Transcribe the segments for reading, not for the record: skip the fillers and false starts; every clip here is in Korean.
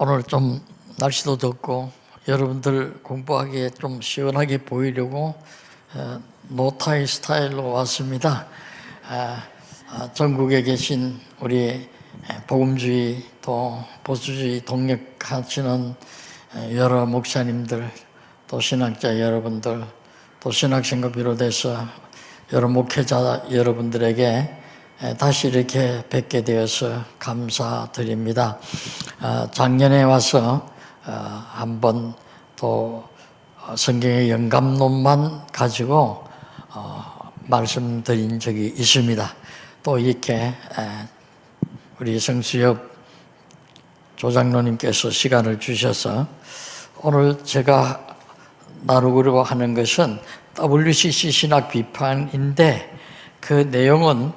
오늘 좀 날씨도 덥고 여러분들 공부하기에 좀 시원하게 보이려고 노타이 스타일로 왔습니다. 전국에 계신 우리 복음주의 또 보수주의 동력하시는 여러 목사님들 또 신학자 여러분들 또 신학생과 비롯해서 여러 목회자 여러분들에게 다시 이렇게 뵙게 되어서 감사드립니다. 작년에 와서 한번 또 성경의 영감론만 가지고 말씀드린 적이 있습니다. 또 이렇게 우리 성수엽 조장로님께서 시간을 주셔서 오늘 제가 나누려고 하는 것은 WCC 신학 비판인데 그 내용은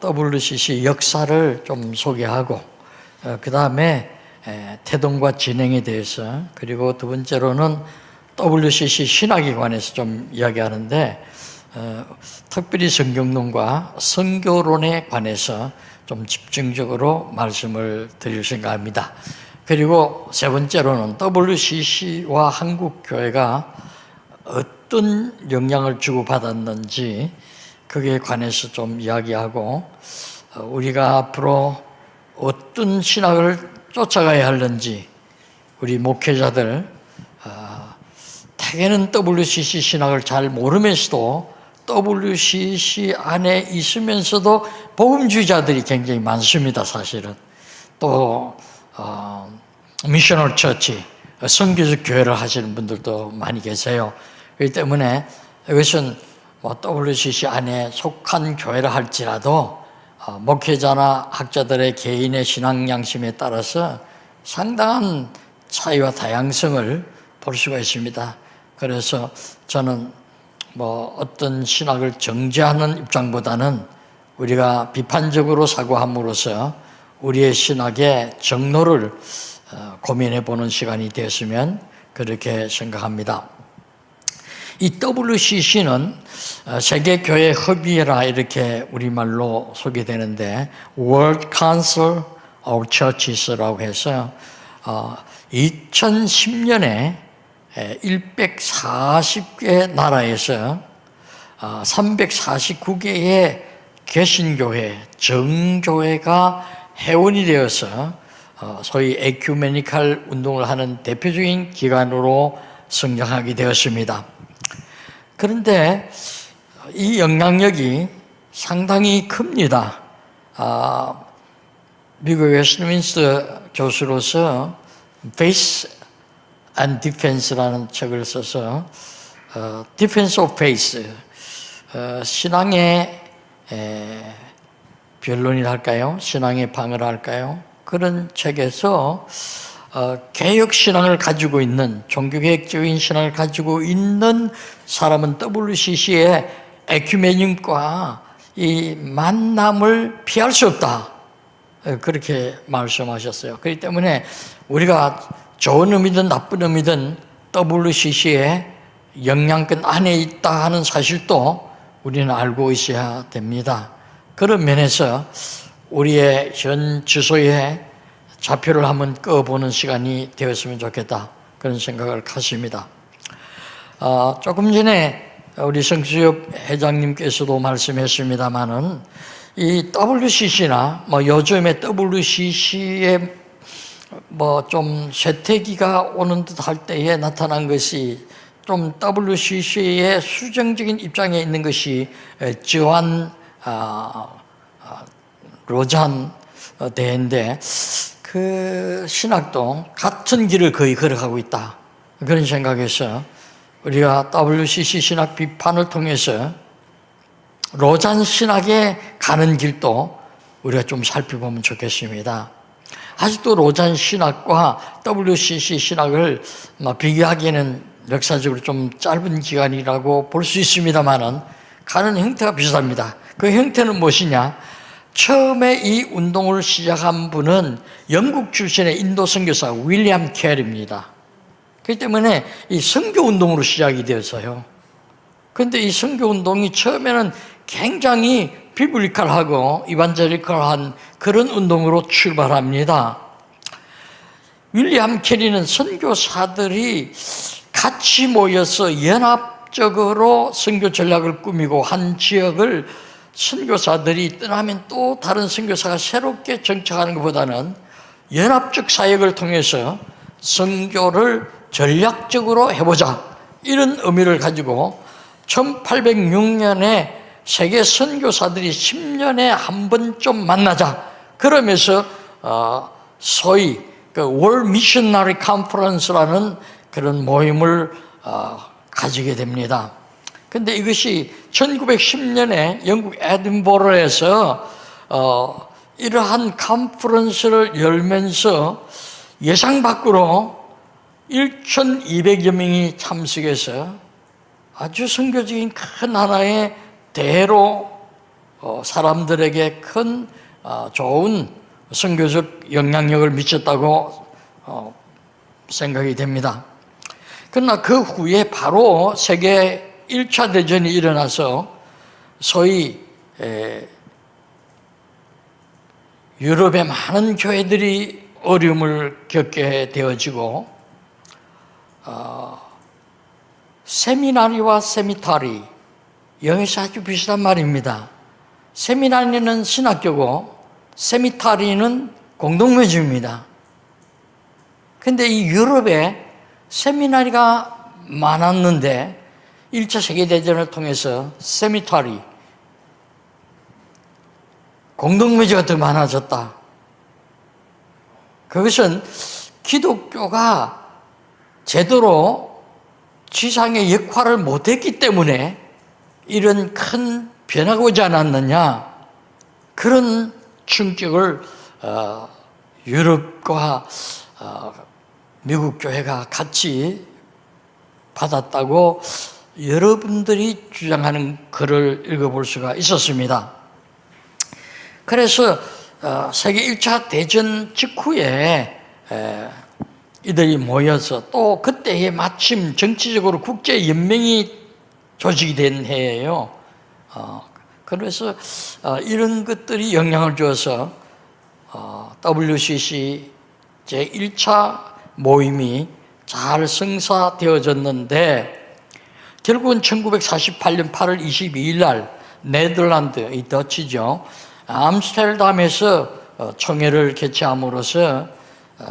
WCC 역사를 좀 소개하고 그 다음에 태동과 진행에 대해서 그리고 두 번째로는 WCC 신학에 관해서 좀 이야기하는데 특별히 성경론과 성교론에 관해서 좀 집중적으로 말씀을 드릴 생각합니다. 그리고 세 번째로는 WCC와 한국교회가 어떤 영향을 주고받았는지 거기에 관해서 좀 이야기하고 우리가 앞으로 어떤 신학을 쫓아가야 하는지 우리 목회자들 대개는 WCC 신학을 잘 모르면서도 WCC 안에 있으면서도 복음주의자들이 굉장히 많습니다. 사실은 또 미셔널 처치 선교적 교회를 하시는 분들도 많이 계세요. 그렇기 때문에 이것은 WCC 안에 속한 교회를 할지라도 목회자나 학자들의 개인의 신앙 양심에 따라서 상당한 차이와 다양성을 볼 수가 있습니다. 그래서 저는 어떤 신학을 정죄하는 입장보다는 우리가 비판적으로 사고함으로써 우리의 신학의 정로를 고민해 보는 시간이 되었으면 그렇게 생각합니다. 이 WCC는 세계교회 협의회라 이렇게 우리말로 소개되는데 World Council of Churches라고 해서 2010년에 140개 나라에서 349개의 개신교회, 정교회가 회원이 되어서 소위 에큐메니칼 운동을 하는 대표적인 기관으로 성장하게 되었습니다. 그런데 이 영향력이 상당히 큽니다. 미국 웨스트민스터 교수로서 Faith and Defense라는 책을 써서 Defense of Faith, 신앙의 변론이라 할까요? 신앙의 방어라 할까요? 그런 책에서 개혁신앙을 가지고 있는 종교개혁적인 신앙을 가지고 있는 사람은 WCC의 에큐메닉과 이 만남을 피할 수 없다 그렇게 말씀하셨어요. 그렇기 때문에 우리가 좋은 의미든 나쁜 의미든 WCC의 영향권 안에 있다 하는 사실도 우리는 알고 있어야 됩니다. 그런 면에서 우리의 현 주소에 좌표를 한번 꺼보는 시간이 되었으면 좋겠다 그런 생각을 갖습니다. 조금 전에 우리 성수엽 회장님께서도 말씀했습니다마는 이 WCC나 요즘에 WCC의 좀 쇠퇴기가 오는 듯 할 때에 나타난 것이 좀 WCC의 수정적인 입장에 있는 것이 저한 로잔 대회인데 그 신학도 같은 길을 거의 걸어가고 있다 그런 생각에서 우리가 WCC 신학 비판을 통해서 로잔 신학에 가는 길도 우리가 좀 살펴보면 좋겠습니다. 아직도 로잔 신학과 WCC 신학을 비교하기에는 역사적으로 좀 짧은 기간이라고 볼 수 있습니다만은 가는 형태가 비슷합니다. 그 형태는 무엇이냐? 처음에 이 운동을 시작한 분은 영국 출신의 인도 선교사 윌리엄 켈입니다. 그렇기 때문에 이 선교운동으로 시작이 되어서요. 그런데 이 선교운동이 처음에는 굉장히 비블리컬하고 이반젤리컬한 그런 운동으로 출발합니다. 윌리엄 캐리는 선교사들이 같이 모여서 연합적으로 선교 전략을 꾸미고 한 지역을 선교사들이 떠나면 또 다른 선교사가 새롭게 정착하는 것보다는 연합적 사역을 통해서 선교를 전략적으로 해보자, 이런 의미를 가지고 1806년에 세계 선교사들이 10년에 한 번쯤 만나자, 그러면서 소위 월 미셔너리 컨퍼런스라는 그런 모임을 가지게 됩니다. 근데 이것이 1910년에 영국 에딘버러에서 이러한 컨퍼런스를 열면서 예상 밖으로 1,200여 명이 참석해서 아주 선교적인 큰 하나의 대회로 사람들에게 큰 좋은 선교적 영향력을 미쳤다고 생각이 됩니다. 그러나 그 후에 바로 세계 1차 대전이 일어나서 소위 유럽의 많은 교회들이 어려움을 겪게 되어지고 세미나리와 세미타리, 영어에서 아주 비슷한 말입니다. 세미나리는 신학교고 세미타리는 공동묘지입니다. 그런데 이 유럽에 세미나리가 많았는데 1차 세계대전을 통해서 세미타리, 공동묘지가 더 많아졌다. 그것은 기독교가 제대로 지상의 역할을 못했기 때문에 이런 큰 변화가 오지 않았느냐, 그런 충격을 유럽과 미국 교회가 같이 받았다고 여러분들이 주장하는 글을 읽어볼 수가 있었습니다. 그래서 세계 1차 대전 직후에 이들이 모여서 또 그때에 마침 정치적으로 국제연맹이 조직이 된 해예요. 그래서 이런 것들이 영향을 줘서 WCC 제1차 모임이 잘 성사되어졌는데 결국은 1948년 8월 22일 날 네덜란드, 이 더치죠, 암스테르담에서 총회를 개최함으로써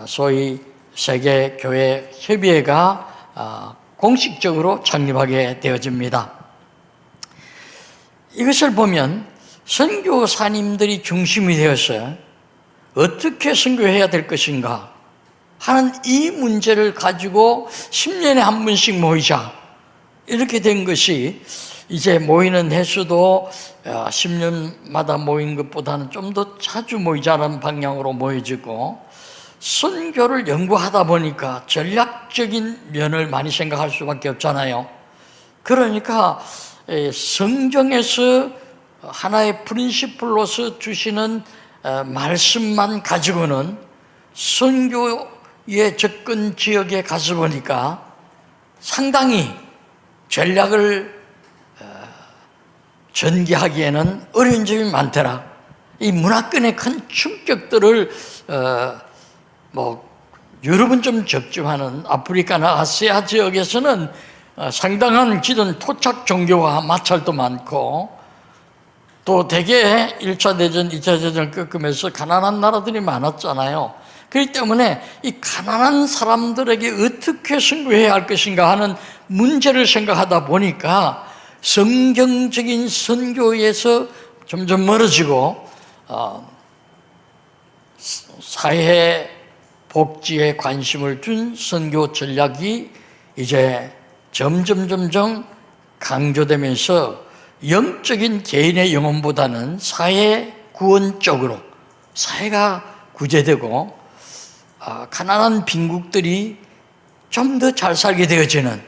소위 세계교회협의회가 공식적으로 창립하게 되어집니다. 이것을 보면 선교사님들이 중심이 되어서 어떻게 선교해야 될 것인가 하는 이 문제를 가지고 10년에 한 번씩 모이자, 이렇게 된 것이 이제 모이는 횟수도 10년마다 모인 것보다는 좀 더 자주 모이자는 방향으로 모여지고, 선교를 연구하다 보니까 전략적인 면을 많이 생각할 수밖에 없잖아요. 그러니까 성경에서 하나의 프린시플로서 주시는 말씀만 가지고는 선교의 접근 지역에 가서 보니까 상당히 전략을 전개하기에는 어려운 점이 많더라. 이 문화권의 큰 충격들을 유럽은 좀 적지만은 아프리카나 아시아 지역에서는 상당한 기존 토착 종교와 마찰도 많고, 또 대개 1차 대전, 2차 대전을 겪으면서 가난한 나라들이 많았잖아요. 그렇기 때문에 이 가난한 사람들에게 어떻게 선교해야 할 것인가 하는 문제를 생각하다 보니까 성경적인 선교에서 점점 멀어지고 사회 복지에 관심을 둔 선교 전략이 이제 점점 강조되면서 영적인 개인의 영혼보다는 사회 구원 쪽으로 사회가 구제되고 가난한 빈국들이 좀 더 잘 살게 되어지는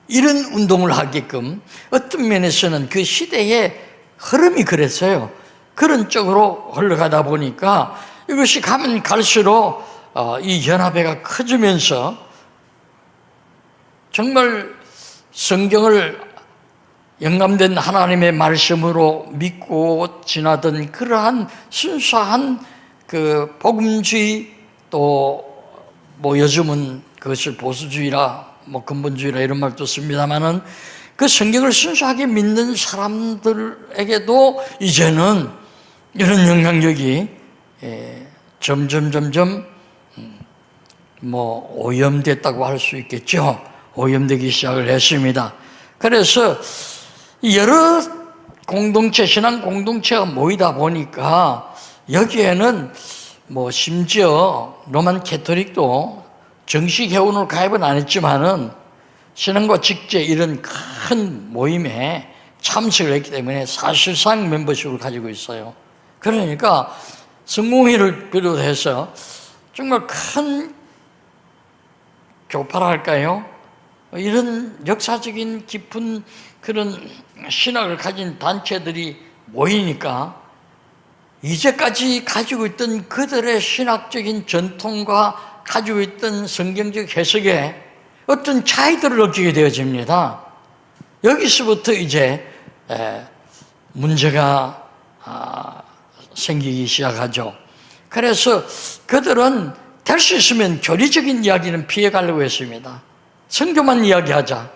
이런 운동을 하게끔 어떤 면에서는 그 시대의 흐름이 그랬어요. 그런 쪽으로 흘러가다 보니까 이것이 가면 갈수록 이 연합회가 커지면서 정말 성경을 영감된 하나님의 말씀으로 믿고 지나던 그러한 순수한 그 복음주의 또 뭐 요즘은 그것을 보수주의라 뭐 근본주의라 이런 말도 씁니다만은 그 성경을 순수하게 믿는 사람들에게도 이제는 이런 영향력이 점점 뭐 오염됐다고 할 수 있겠죠. 오염되기 시작을 했습니다. 그래서 여러 공동체, 신앙 공동체가 모이다 보니까 여기에는 뭐 심지어 로만 캐토릭도 정식 회원으로 가입은 안 했지만은 신앙과 직제 이런 큰 모임에 참석을 했기 때문에 사실상 멤버십을 가지고 있어요. 그러니까 성공회를 비롯해서 정말 큰 교파라 할까요? 이런 역사적인 깊은 그런 신학을 가진 단체들이 모이니까 이제까지 가지고 있던 그들의 신학적인 전통과 가지고 있던 성경적 해석에 어떤 차이들을 느끼게 되어집니다. 여기서부터 이제 문제가 생기기 시작하죠. 그래서 그들은 될 수 있으면 교리적인 이야기는 피해가려고 했습니다. 선교만 이야기하자.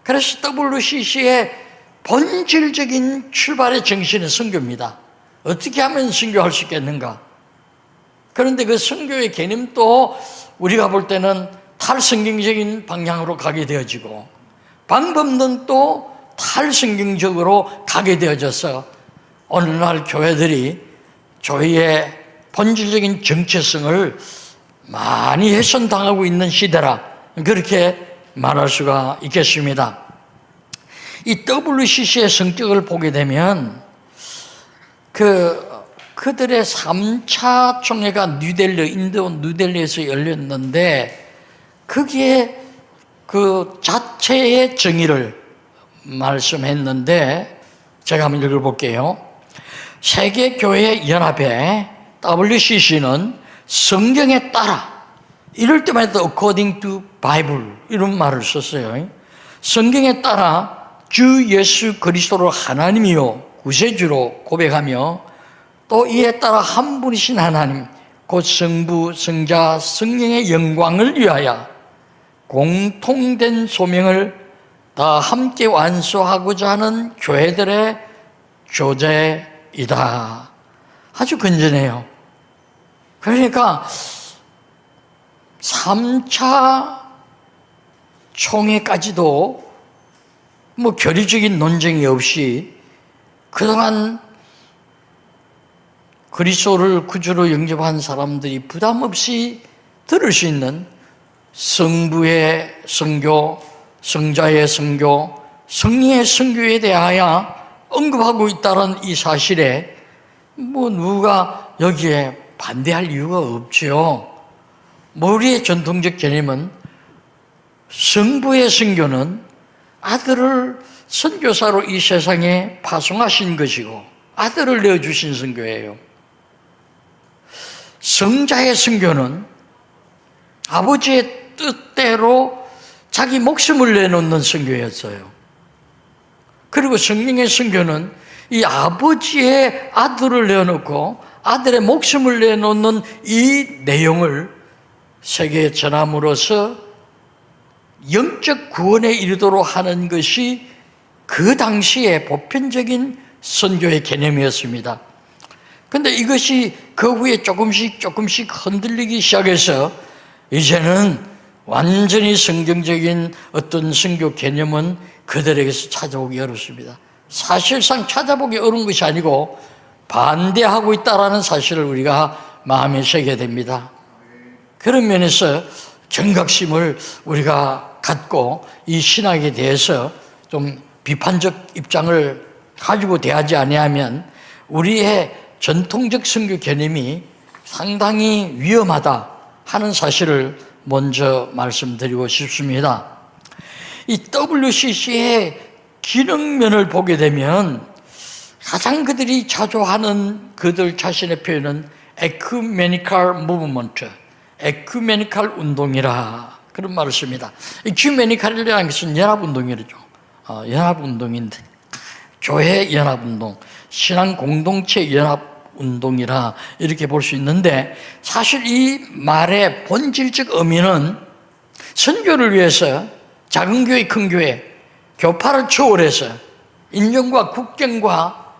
그래서 WCC의 본질적인 출발의 정신은 선교입니다. 어떻게 하면 선교할 수 있겠는가? 그런데 그 선교의 개념도 우리가 볼 때는 탈성경적인 방향으로 가게 되어지고 방법론 또 탈성경적으로 가게 되어져서 오늘날 교회들이 교회의 본질적인 정체성을 많이 훼손당하고 있는 시대라 그렇게 말할 수가 있겠습니다. 이 WCC의 성격을 보게 되면 그들의 3차 총회가 인도 뉴델리에서 열렸는데 거기에 그 자체의 정의를 말씀했는데 제가 한번 읽어볼게요. 세계교회연합회 WCC는 성경에 따라 이럴 때마다 according to Bible 이런 말을 썼어요. 성경에 따라 주 예수 그리스도를 하나님이요 구세주로 고백하며 또 이에 따라 한 분이신 하나님 곧 성부, 성자, 성령의 영광을 위하여 공통된 소명을 다 함께 완수하고자 하는 교회들의 교제이다. 아주 건전해요. 그러니까 3차 총회까지도 뭐 교리적인 논쟁이 없이 그동안 그리스도를 구주로 영접한 사람들이 부담 없이 들을 수 있는 성부의 선교, 성자의 선교, 성령의 선교에 대하여 언급하고 있다는 이 사실에 뭐 누가 여기에 반대할 이유가 없지요. 우리의 전통적 개념은 성부의 선교는 아들을 선교사로 이 세상에 파송하신 것이고 아들을 내어주신 선교예요. 성자의 선교는 아버지의 뜻대로 자기 목숨을 내놓는 선교였어요. 그리고 성령의 선교는 이 아버지의 아들을 내어놓고 아들의 목숨을 내놓는 이 내용을 세계에 전함으로써 영적 구원에 이르도록 하는 것이 그 당시의 보편적인 선교의 개념이었습니다. 그런데 이것이 그 후에 조금씩 흔들리기 시작해서 이제는 완전히 성경적인 어떤 선교 개념은 그들에게서 찾아보기 어렵습니다. 사실상 찾아보기 어려운 것이 아니고 반대하고 있다는 사실을 우리가 마음에 새게 됩니다. 그런 면에서 경각심을 우리가 갖고 이 신학에 대해서 좀 비판적 입장을 가지고 대하지 아니하면 우리의 전통적 선교 개념이 상당히 위험하다 하는 사실을 먼저 말씀드리고 싶습니다. 이 WCC의 기능면을 보게 되면 가장 그들이 자주 하는 그들 자신의 표현은 에큐메니컬 무브먼트, 에큐메니컬 운동이라 그런 말을 씁니다. 에큐메니컬이라는 것은 연합운동이죠. 연합운동인데 교회 연합운동, 신앙 공동체 운동이라 이렇게 볼 수 있는데, 사실 이 말의 본질적 의미는 선교를 위해서 작은 교회, 큰 교회, 교파를 초월해서 인종과 국경과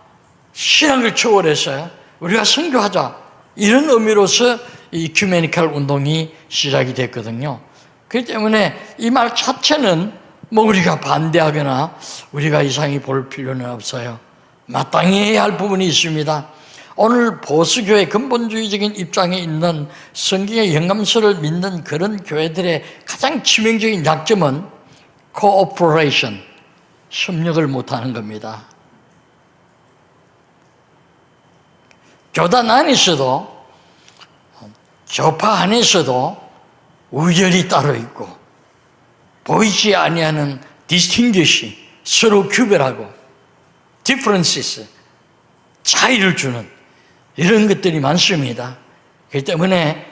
신앙을 초월해서 우리가 선교하자, 이런 의미로서 이 이큐메니컬 운동이 시작이 됐거든요. 그렇기 때문에 이 말 자체는 뭐 우리가 반대하거나 우리가 이상히 볼 필요는 없어요. 마땅히 해야 할 부분이 있습니다. 오늘 보수교회 근본주의적인 입장에 있는 성경의 영감서를 믿는 그런 교회들의 가장 치명적인 약점은 cooperation, 협력을 못하는 겁니다. 교단 안에서도, 교파 안에서도 우열이 따로 있고, 보이지 아니하는 distinguish, 서로 구별하고, differences, 차이를 주는 이런 것들이 많습니다. 그렇기 때문에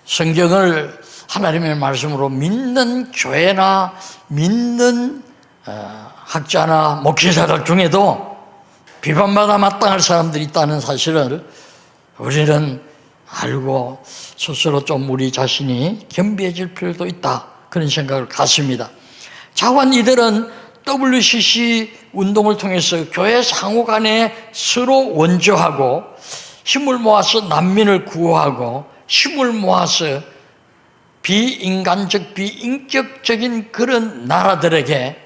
성경을 하나님의 말씀으로 믿는 교회나 믿는 학자나 목회자들 중에도 비판받아 마땅할 사람들이 있다는 사실을 우리는 알고 스스로 좀 우리 자신이 겸비해질 필요도 있다, 그런 생각을 갖습니다. 자관 이들은 WCC 운동을 통해서 교회 상호 간에 서로 원조하고 힘을 모아서 난민을 구호하고 힘을 모아서 비인간적, 비인격적인 그런 나라들에게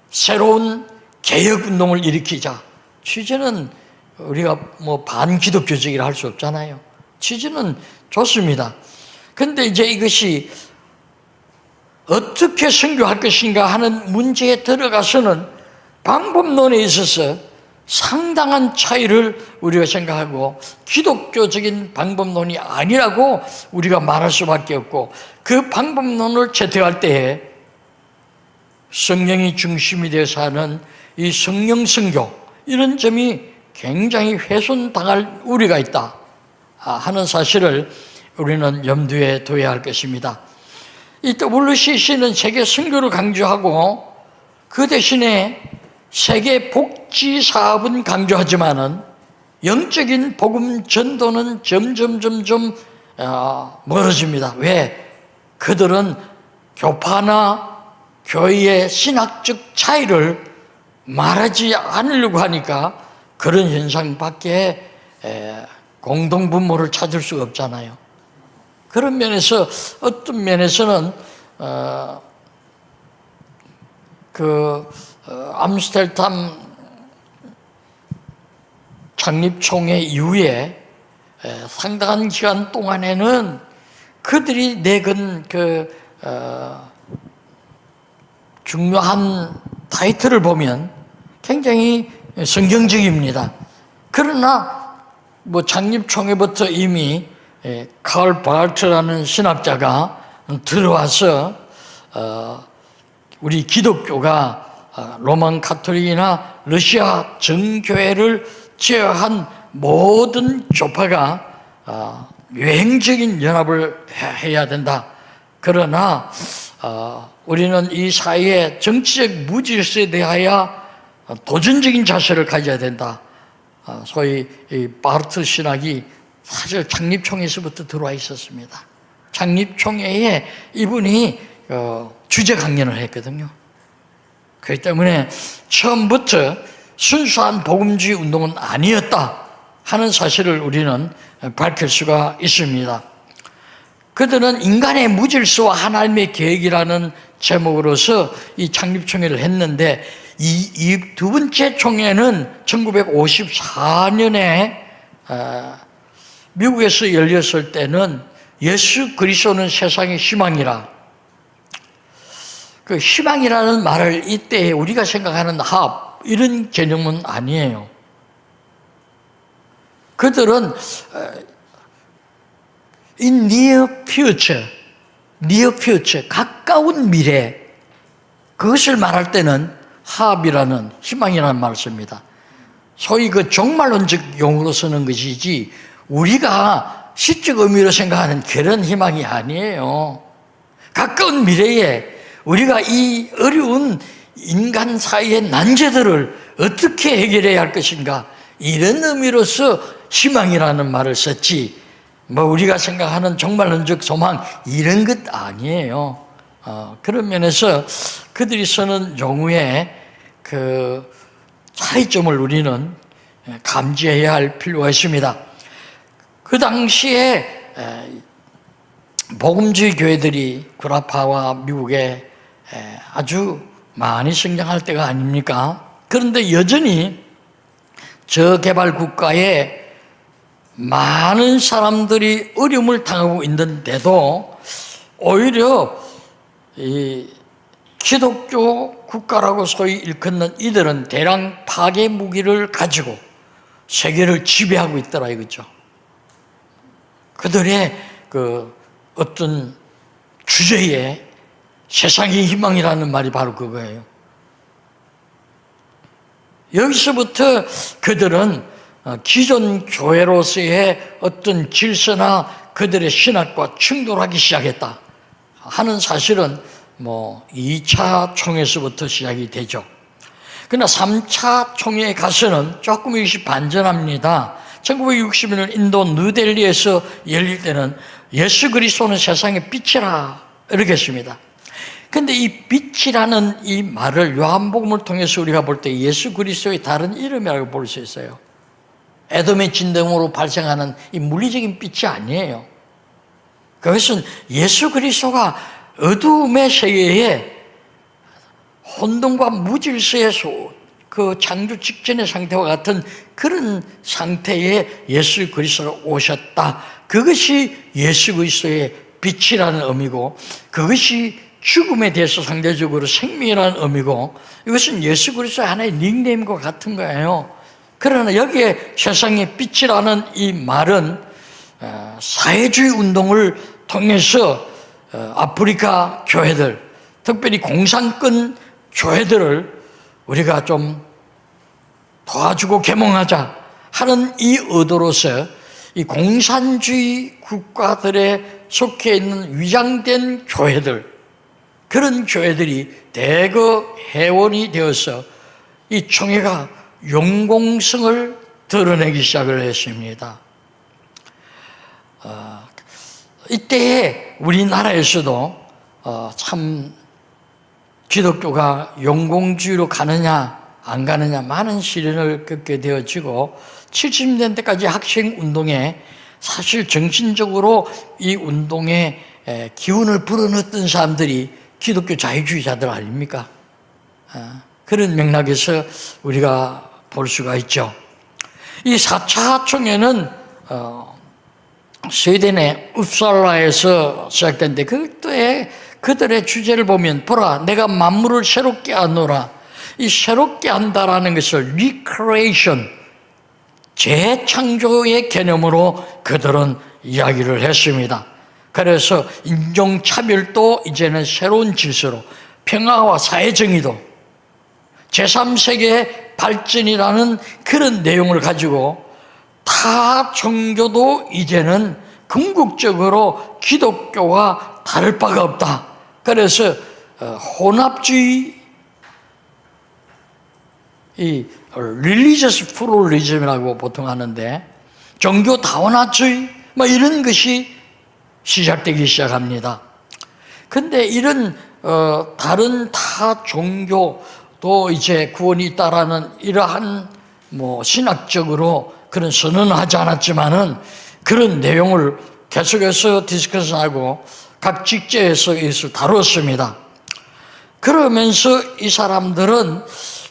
새로운 개혁운동을 일으키자. 취지는 우리가 뭐 반기독교적이라 할 수 없잖아요. 취지는 좋습니다. 그런데 이제 이것이 어떻게 선교할 것인가 하는 문제에 들어가서는 방법론에 있어서 상당한 차이를 우리가 생각하고, 기독교적인 방법론이 아니라고 우리가 말할 수밖에 없고, 그 방법론을 채택할 때에 성령이 중심이 되어서 하는 이 성령 선교, 이런 점이 굉장히 훼손당할 우려가 있다 하는 사실을 우리는 염두에 둬야 할 것입니다. 이 WCC는 세계 선교를 강조하고 그 대신에 세계 복지 사업은 강조하지만은 영적인 복음 전도는 점점 멀어집니다. 왜? 그들은 교파나 교회의 신학적 차이를 말하지 않으려고 하니까 그런 현상밖에 공동분모를 찾을 수가 없잖아요. 그런 면에서 어떤 면에서는 암스테르담 창립총회 이후에 상당한 기간 동안에는 그들이 내건 중요한 타이틀을 보면 굉장히 성경적입니다. 그러나 뭐 창립총회부터 이미 칼 바르트라는 신학자가 들어와서 우리 기독교가 로만 가톨릭이나 러시아 정교회를 제외한 모든 교파가 유행적인 연합을 해야 된다. 그러나 우리는 이 사회의 정치적 무질서에 대하여 도전적인 자세를 가져야 된다. 소위 이 바르트 신학이 사실 창립총회에서부터 들어와 있었습니다. 창립총회에 이분이 주제 강연을 했거든요. 그렇기 때문에 처음부터 순수한 복음주의 운동은 아니었다 하는 사실을 우리는 밝힐 수가 있습니다. 그들은 인간의 무질서와 하나님의 계획이라는 제목으로서 이 창립총회를 했는데, 이 두 번째 총회는 1954년에 미국에서 열렸을 때는 예수 그리스도는 세상의 희망이라, 그 희망이라는 말을 이때 우리가 생각하는 합, 이런 개념은 아니에요. 그들은 in near future, 가까운 미래, 그것을 말할 때는 합이라는, 희망이라는 말을 씁니다. 소위 그 종말론적 용어로 쓰는 것이지 우리가 시적 의미로 생각하는 그런 희망이 아니에요. 가까운 미래에 우리가 이 어려운 인간 사이의 난제들을 어떻게 해결해야 할 것인가, 이런 의미로서 희망이라는 말을 썼지, 뭐 우리가 생각하는 종말론적 소망 이런 것 아니에요. 그런 면에서 그들이 쓰는 용어의 그 차이점을 우리는 감지해야 할 필요가 있습니다. 그 당시에 복음주의 교회들이 구라파와 미국에 아주 많이 성장할 때가 아닙니까? 그런데 여전히 저개발 국가에 많은 사람들이 어려움을 당하고 있는데도 오히려 이 기독교 국가라고 소위 일컫는 이들은 대량 파괴 무기를 가지고 세계를 지배하고 있더라 이거죠. 그들의 그 어떤 주제에 세상의 희망이라는 말이 바로 그거예요. 여기서부터 그들은 기존 교회로서의 어떤 질서나 그들의 신학과 충돌하기 시작했다 하는 사실은 2차 총회에서부터 시작이 되죠. 그러나 3차 총회에 가서는 조금 이것이 반전합니다. 1960년 인도 뉴델리에서 열릴 때는 예수 그리스도는 세상의 빛이라 이렇게 했습니다. 그런데 이 빛이라는 이 말을 요한복음을 통해서 우리가 볼 때 예수 그리스도의 다른 이름이라고 볼 수 있어요. 에돔의 진동으로 발생하는 이 물리적인 빛이 아니에요. 그것은 예수 그리스도가 어두움의 세계에 혼돈과 무질서의 그 창조 직전의 상태와 같은 그런 상태에 예수 그리스도가 오셨다. 그것이 예수 그리스도의 빛이라는 의미고, 그것이 죽음에 대해서 상대적으로 생명이라는 의미고, 이것은 예수 그리스도의 하나의 닉네임과 같은 거예요. 그러나 여기에 세상의 빛이라는 이 말은 사회주의 운동을 통해서 아프리카 교회들, 특별히 공산권 교회들을 우리가 좀 도와주고 계몽하자 하는 이 의도로서 이 공산주의 국가들에 속해 있는 위장된 교회들, 그런 교회들이 대거 회원이 되어서 이 총회가 용공성을 드러내기 시작을 했습니다. 이때에 우리나라에서도 참 기독교가 용공주의로 가느냐 안 가느냐 많은 시련을 겪게 되어지고, 70년대까지 학생운동에 사실 정신적으로 이 운동에 기운을 불어넣었던 사람들이 기독교 자유주의자들 아닙니까? 그런 맥락에서 우리가 볼 수가 있죠. 이 4차 총회는 스웨덴의 uppsala에서 시작된데, 그때에 그들의 주제를 보면, 보라 내가 만물을 새롭게 하노라. 이 새롭게 한다라는 것을 recreation, 재창조의 개념으로 그들은 이야기를 했습니다. 그래서 인종차별도 이제는 새로운 질서로, 평화와 사회정의도, 제3세계 발전이라는 그런 내용을 가지고 타 종교도 이제는 궁극적으로 기독교와 다를 바가 없다. 그래서 혼합주의, 이 religious pluralism이라고 보통 하는데, 종교 다원화주의 이런 것이 시작되기 시작합니다. 근데 이런 다른 타 종교도 이제 구원이 있다라는 이러한 신학적으로 그런 선언을 하지 않았지만은 그런 내용을 계속해서 디스커션하고 각 직제에서 이것을 다뤘습니다. 그러면서 이 사람들은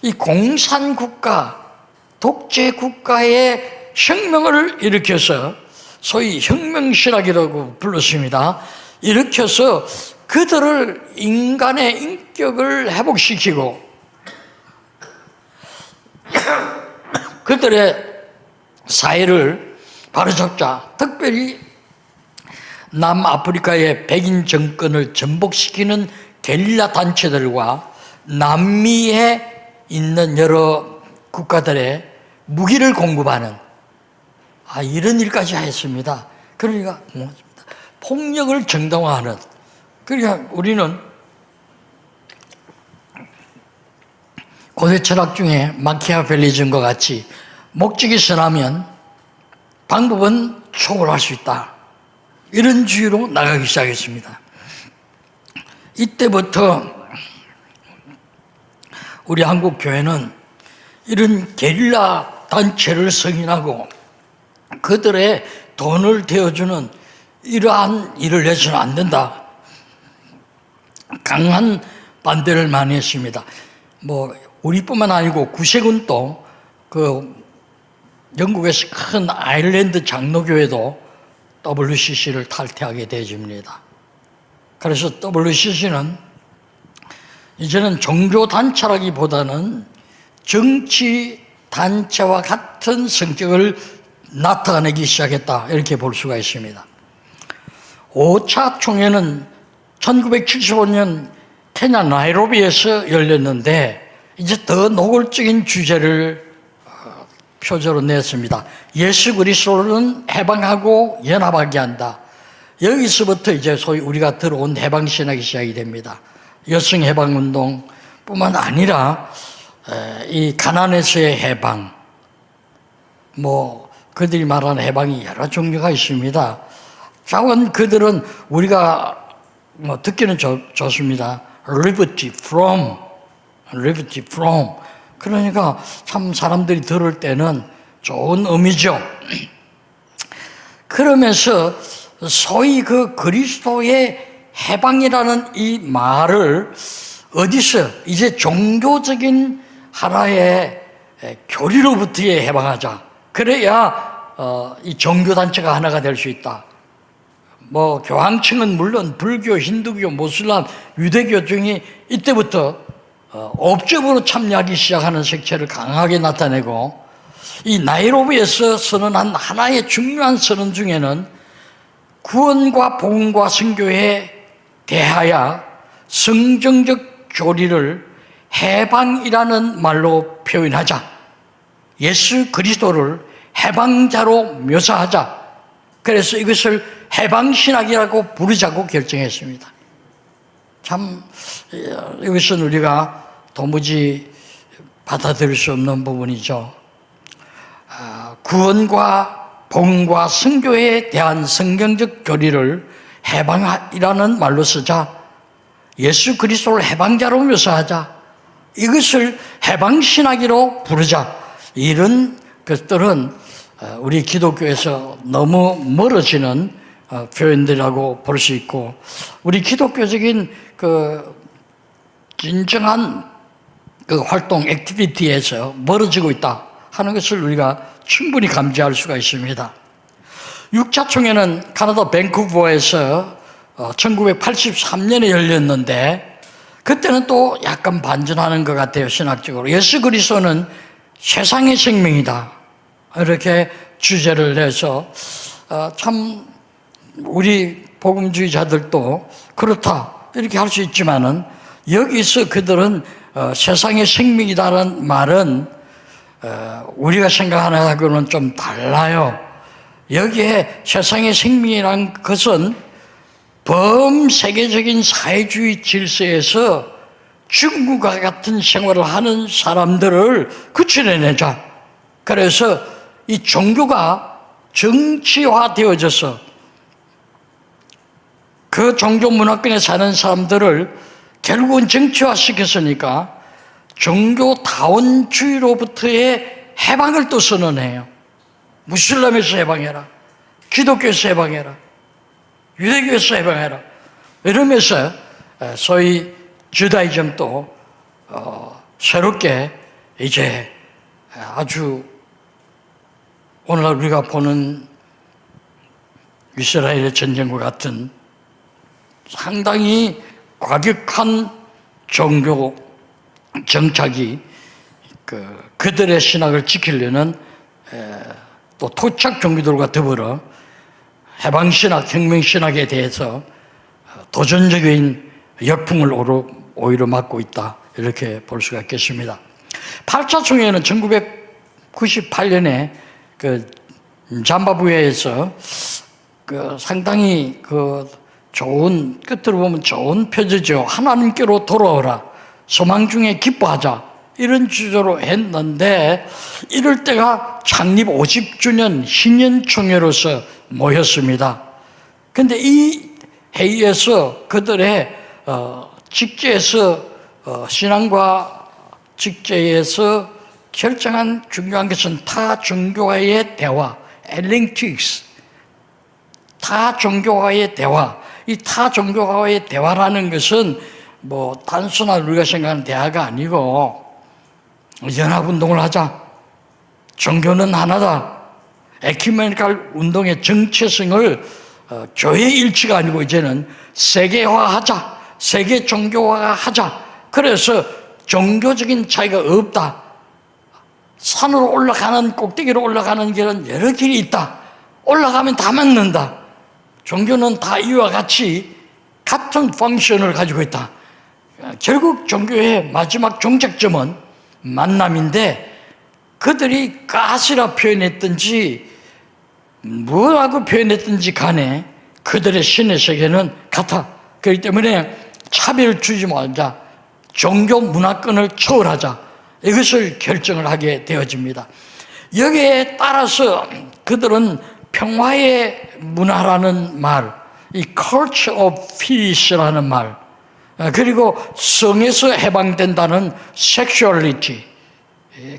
이 공산국가, 독재국가의 혁명을 일으켜서 소위 혁명신학이라고 불렀습니다. 일으켜서 그들을 인간의 인격을 회복시키고 그들의 사회를 바로잡자. 특별히 남아프리카의 백인 정권을 전복시키는 게릴라 단체들과 남미에 있는 여러 국가들의 무기를 공급하는 이런 일까지 했습니다. 그러니까 폭력을 정당화하는, 그러니까 우리는 고대 철학 중에 마키아벨리즘과 같이 목적이 선하면 방법은 초월할 수 있다. 이런 주의로 나가기 시작했습니다. 이때부터 우리 한국 교회는 이런 게릴라 단체를 승인하고 그들의 돈을 대어주는 이러한 일을 해서는 안 된다. 강한 반대를 많이 했습니다. 우리뿐만 아니고 구세군도 영국에서 큰 아일랜드 장로교회도 WCC를 탈퇴하게 되어집니다. 그래서 WCC는 이제는 종교단체라기보다는 정치단체와 같은 성격을 나타내기 시작했다. 이렇게 볼 수가 있습니다. 5차 총회는 1975년 케냐 나이로비에서 열렸는데 이제 더 노골적인 주제를 표제로 냈습니다. 예수 그리스도는 해방하고 연합하게 한다. 여기서부터 이제 소위 우리가 들어온 해방신학이 시작이 됩니다. 여성 해방운동 뿐만 아니라 이 가난에서의 해방, 그들이 말하는 해방이 여러 종류가 있습니다. 자원 그들은 우리가 듣기는 좋습니다. liberty from. 그러니까 참 사람들이 들을 때는 좋은 의미죠. 그러면서 소위 그 그리스도의 해방이라는 이 말을 어디서 이제 종교적인 하나의 교리로부터의 해방하자. 그래야 이 종교단체가 하나가 될 수 있다. 교황층은 물론 불교, 힌두교, 모슬람, 유대교 중에 이때부터 업적으로 참여하기 시작하는 색채를 강하게 나타내고 이 나이로비에서 선언한 하나의 중요한 선언 중에는 구원과 복음과 선교에 대하여 성경적 교리를 해방이라는 말로 표현하자. 예수 그리스도를 해방자로 묘사하자. 그래서 이것을 해방신학이라고 부르자고 결정했습니다. 참 이것은 우리가 도무지 받아들일 수 없는 부분이죠. 구원과 복음과 선교에 대한 성경적 교리를 해방이라는 말로 쓰자. 예수 그리스도를 해방자로 묘사하자. 이것을 해방신학이로 부르자. 이런 것들은 우리 기독교에서 너무 멀어지는 표현들이라고 볼 수 있고, 우리 기독교적인 진정한 활동, 액티비티에서 멀어지고 있다 하는 것을 우리가 충분히 감지할 수가 있습니다. 6차 총회는 캐나다 밴쿠버에서 1983년에 열렸는데 그때는 또 약간 반전하는 것 같아요. 신학적으로 예수 그리스도는 세상의 생명이다 이렇게 주제를 내서 참 우리 복음주의자들도 그렇다 이렇게 할 수 있지만은 여기서 그들은 세상의 생명이다라는 말은 우리가 생각하는 것과는 좀 달라요. 여기에 세상의 생명이란 것은 범세계적인 사회주의 질서에서 중국과 같은 생활을 하는 사람들을 구출해내자. 그래서 이 종교가 정치화되어져서 그 종교 문화권에 사는 사람들을 결국은 정치화시켰으니까 종교다원주의로부터의 해방을 또 선언해요. 무슬림에서 해방해라. 기독교에서 해방해라. 유대교에서 해방해라. 이러면서 소위 주다이즘도 새롭게 이제 아주 오늘날 우리가 보는 이스라엘의 전쟁과 같은 상당히 과격한 종교 정착이 그들의 신학을 지키려는 또 토착 종교들과 더불어 해방신학, 혁명신학에 대해서 도전적인 역풍을 오히려 맞고 있다 이렇게 볼 수가 있겠습니다. 8차 총회는 1998년에 잠바부에에서 상당히 끝으로 보면 좋은 표제죠. 하나님께로 돌아오라. 소망 중에 기뻐하자. 이런 주제로 했는데 이럴 때가 창립 50주년 신년총회로서 모였습니다. 그런데 이 회의에서 그들의 직제에서 신앙과 직제에서 결정한 중요한 것은 타 종교와의 대화, 엘링틱스, 타 종교와의 대화. 이 타 종교와의 대화라는 것은 뭐 단순한 우리가 생각하는 대화가 아니고 연합운동을 하자. 종교는 하나다. 에큐메니칼 운동의 정체성을 교회 일치가 아니고 이제는 세계화하자. 세계 종교화하자. 그래서 종교적인 차이가 없다. 산으로 올라가는 꼭대기로 올라가는 길은 여러 길이 있다. 올라가면 다 맞는다. 종교는 다 이와 같이 같은 펑션을 가지고 있다. 결국 종교의 마지막 종착점은 만남인데 그들이 가시라 표현했든지 뭐라고 표현했든지 간에 그들의 신의 세계는 같아. 그렇기 때문에 차별을 주지 말자. 종교 문화권을 초월하자. 이것을 결정을 하게 되어집니다. 여기에 따라서 그들은 평화의 문화라는 말, 이 culture of peace라는 말, 그리고 성에서 해방된다는 sexuality,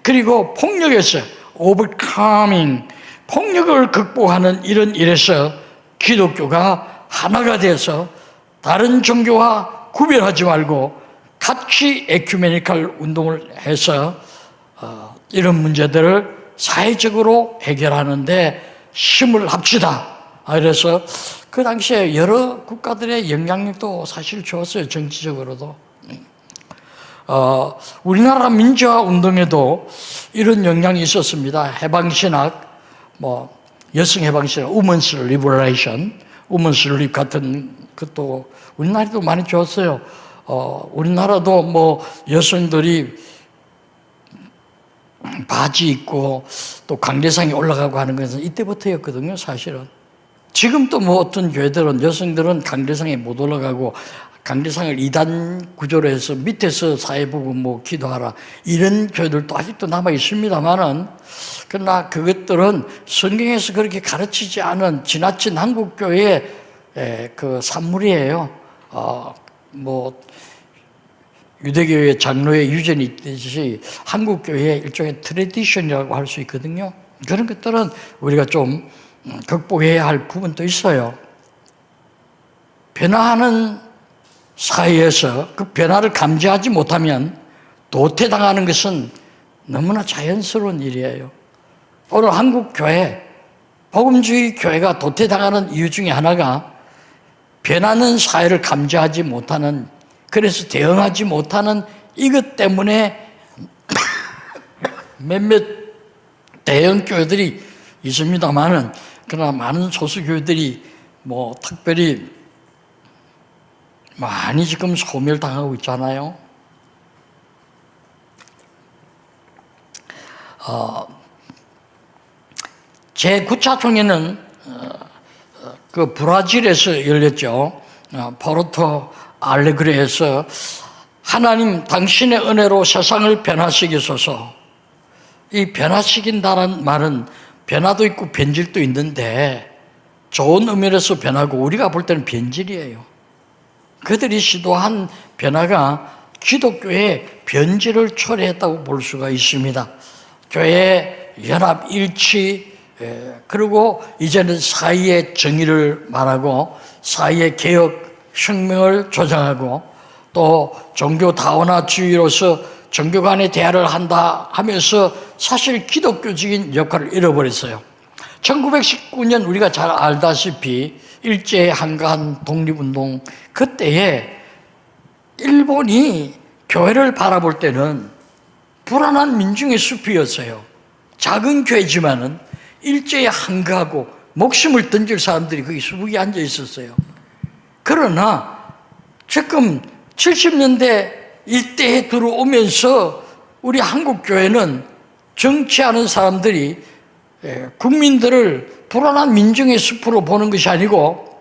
그리고 폭력에서 overcoming, 폭력을 극복하는 이런 일에서 기독교가 하나가 돼서 다른 종교와 구별하지 말고 같이 에큐메니칼 운동을 해서 이런 문제들을 사회적으로 해결하는데 힘을 합치다. 그래서 그 당시에 여러 국가들의 영향력도 사실 좋았어요. 정치적으로도. 우리나라 민주화 운동에도 이런 영향이 있었습니다. 해방신학, 뭐 여성 해방신학, 우먼스 리버레이션, 우먼스 립 같은 것도 우리나라도 많이 좋았어요. 우리나라도 뭐 여성들이 바지 입고 또 강대상에 올라가고 하는 것은 이때부터였거든요, 사실은. 지금도 뭐 어떤 교회들은 여성들은 강대상에 못 올라가고 강대상을 2단 구조로 해서 밑에서 사회 보고 뭐 기도하라 이런 교회들도 아직도 남아 있습니다만은, 그러나 그것들은 성경에서 그렇게 가르치지 않은 지나친 한국 교회의 그 산물이에요. 뭐 유대교의 장로의 유전이 있듯이 한국 교회의 일종의 트래디션이라고 할 수 있거든요. 그런 것들은 우리가 좀 극복해야 할 부분도 있어요. 변화하는 사회에서 그 변화를 감지하지 못하면 도태당하는 것은 너무나 자연스러운 일이에요. 오늘 한국 교회, 복음주의 교회가 도태당하는 이유 중에 하나가 변하는 사회를 감지하지 못하는, 그래서 대응하지 못하는 이것 때문에 몇몇 대형 교회들이 있습니다만은, 그러나 많은 소수 교회들이 뭐 특별히 많이 지금 소멸당하고 있잖아요. 제9차 총회는 그 브라질에서 열렸죠. 포르토 알레그레에서 하나님 당신의 은혜로 세상을 변화시키소서. 이 변화시킨다는 말은 변화도 있고 변질도 있는데 좋은 의미에서 변하고 우리가 볼 때는 변질이에요. 그들이 시도한 변화가 기독교의 변질을 초래했다고 볼 수가 있습니다. 교회의 연합 일치, 그리고 이제는 사회의 정의를 말하고 사회의 개혁 혁명을 조장하고 또 종교 다원화주의로서 종교 간의 대화를 한다 하면서 사실 기독교적인 역할을 잃어버렸어요. 1919년 우리가 잘 알다시피 일제 한간 독립운동 그때에 일본이 교회를 바라볼 때는 불안한 민중의 숲이었어요. 작은 교회지만은 일제에 한가하고 목숨을 던질 사람들이 거기 수북이 앉아 있었어요. 그러나 지금 70년대 이때에 들어오면서 우리 한국 교회는 정치하는 사람들이 국민들을 불안한 민중의 숲으로 보는 것이 아니고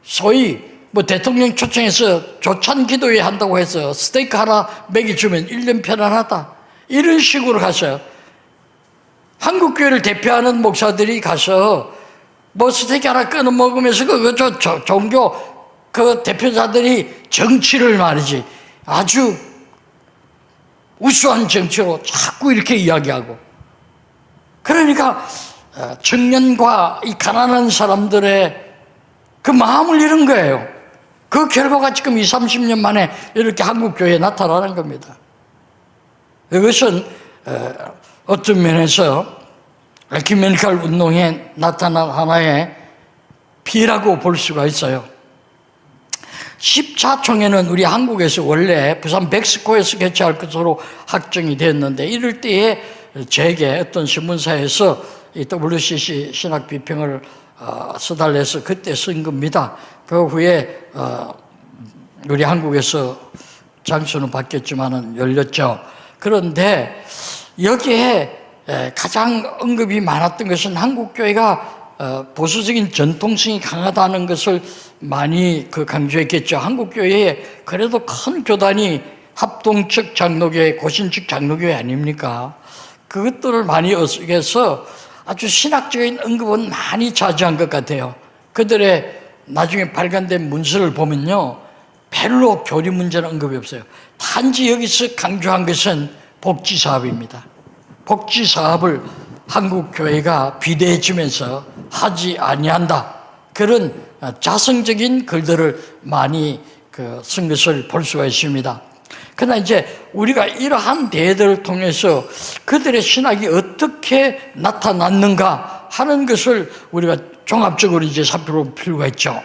소위 뭐 대통령 초청해서 조찬 기도회 한다고 해서 스테이크 하나 먹여주면 1년 편안하다. 이런 식으로 가서 한국교회를 대표하는 목사들이 가서 뭐 스테이크 하나 끊어 먹으면서 종교 그 대표자들이 정치를 말이지 아주 우수한 정치로 자꾸 이렇게 이야기하고, 그러니까 청년과 이 가난한 사람들의 그 마음을 잃은 거예요. 그 결과가 지금 20, 30년 만에 이렇게 한국교회에 나타나는 겁니다. 이것은 어떤 면에서 에큐메니컬 운동에 나타난 하나의 비라고 볼 수가 있어요. 14총회는 우리 한국에서 원래 부산 백스코에서 개최할 것으로 확정이 됐는데, 이럴 때에 제게 어떤 신문사에서 이 WCC 신학 비평을 써달래서 그때 쓴 겁니다. 그 후에 우리 한국에서 장소는 바뀌었지만은 열렸죠. 그런데 여기에 가장 언급이 많았던 것은 한국교회가 보수적인 전통성이 강하다는 것을 많이 강조했겠죠. 한국교회에 그래도 큰 교단이 합동측 장로교회, 고신측 장로교회 아닙니까? 그것들을 많이 어색해서 아주 신학적인 언급은 많이 자제한 것 같아요. 그들의 나중에 발간된 문서를 보면요, 별로 교리 문제는 언급이 없어요. 단지 여기서 강조한 것은 복지사업입니다. 복지사업을 한국교회가 비대해지면서 하지 아니한다, 그런 자성적인 글들을 많이 쓴 것을 볼 수가 있습니다. 그러나 이제 우리가 이러한 대회들을 통해서 그들의 신학이 어떻게 나타났는가 하는 것을 우리가 종합적으로 이제 살펴볼 필요가 있죠.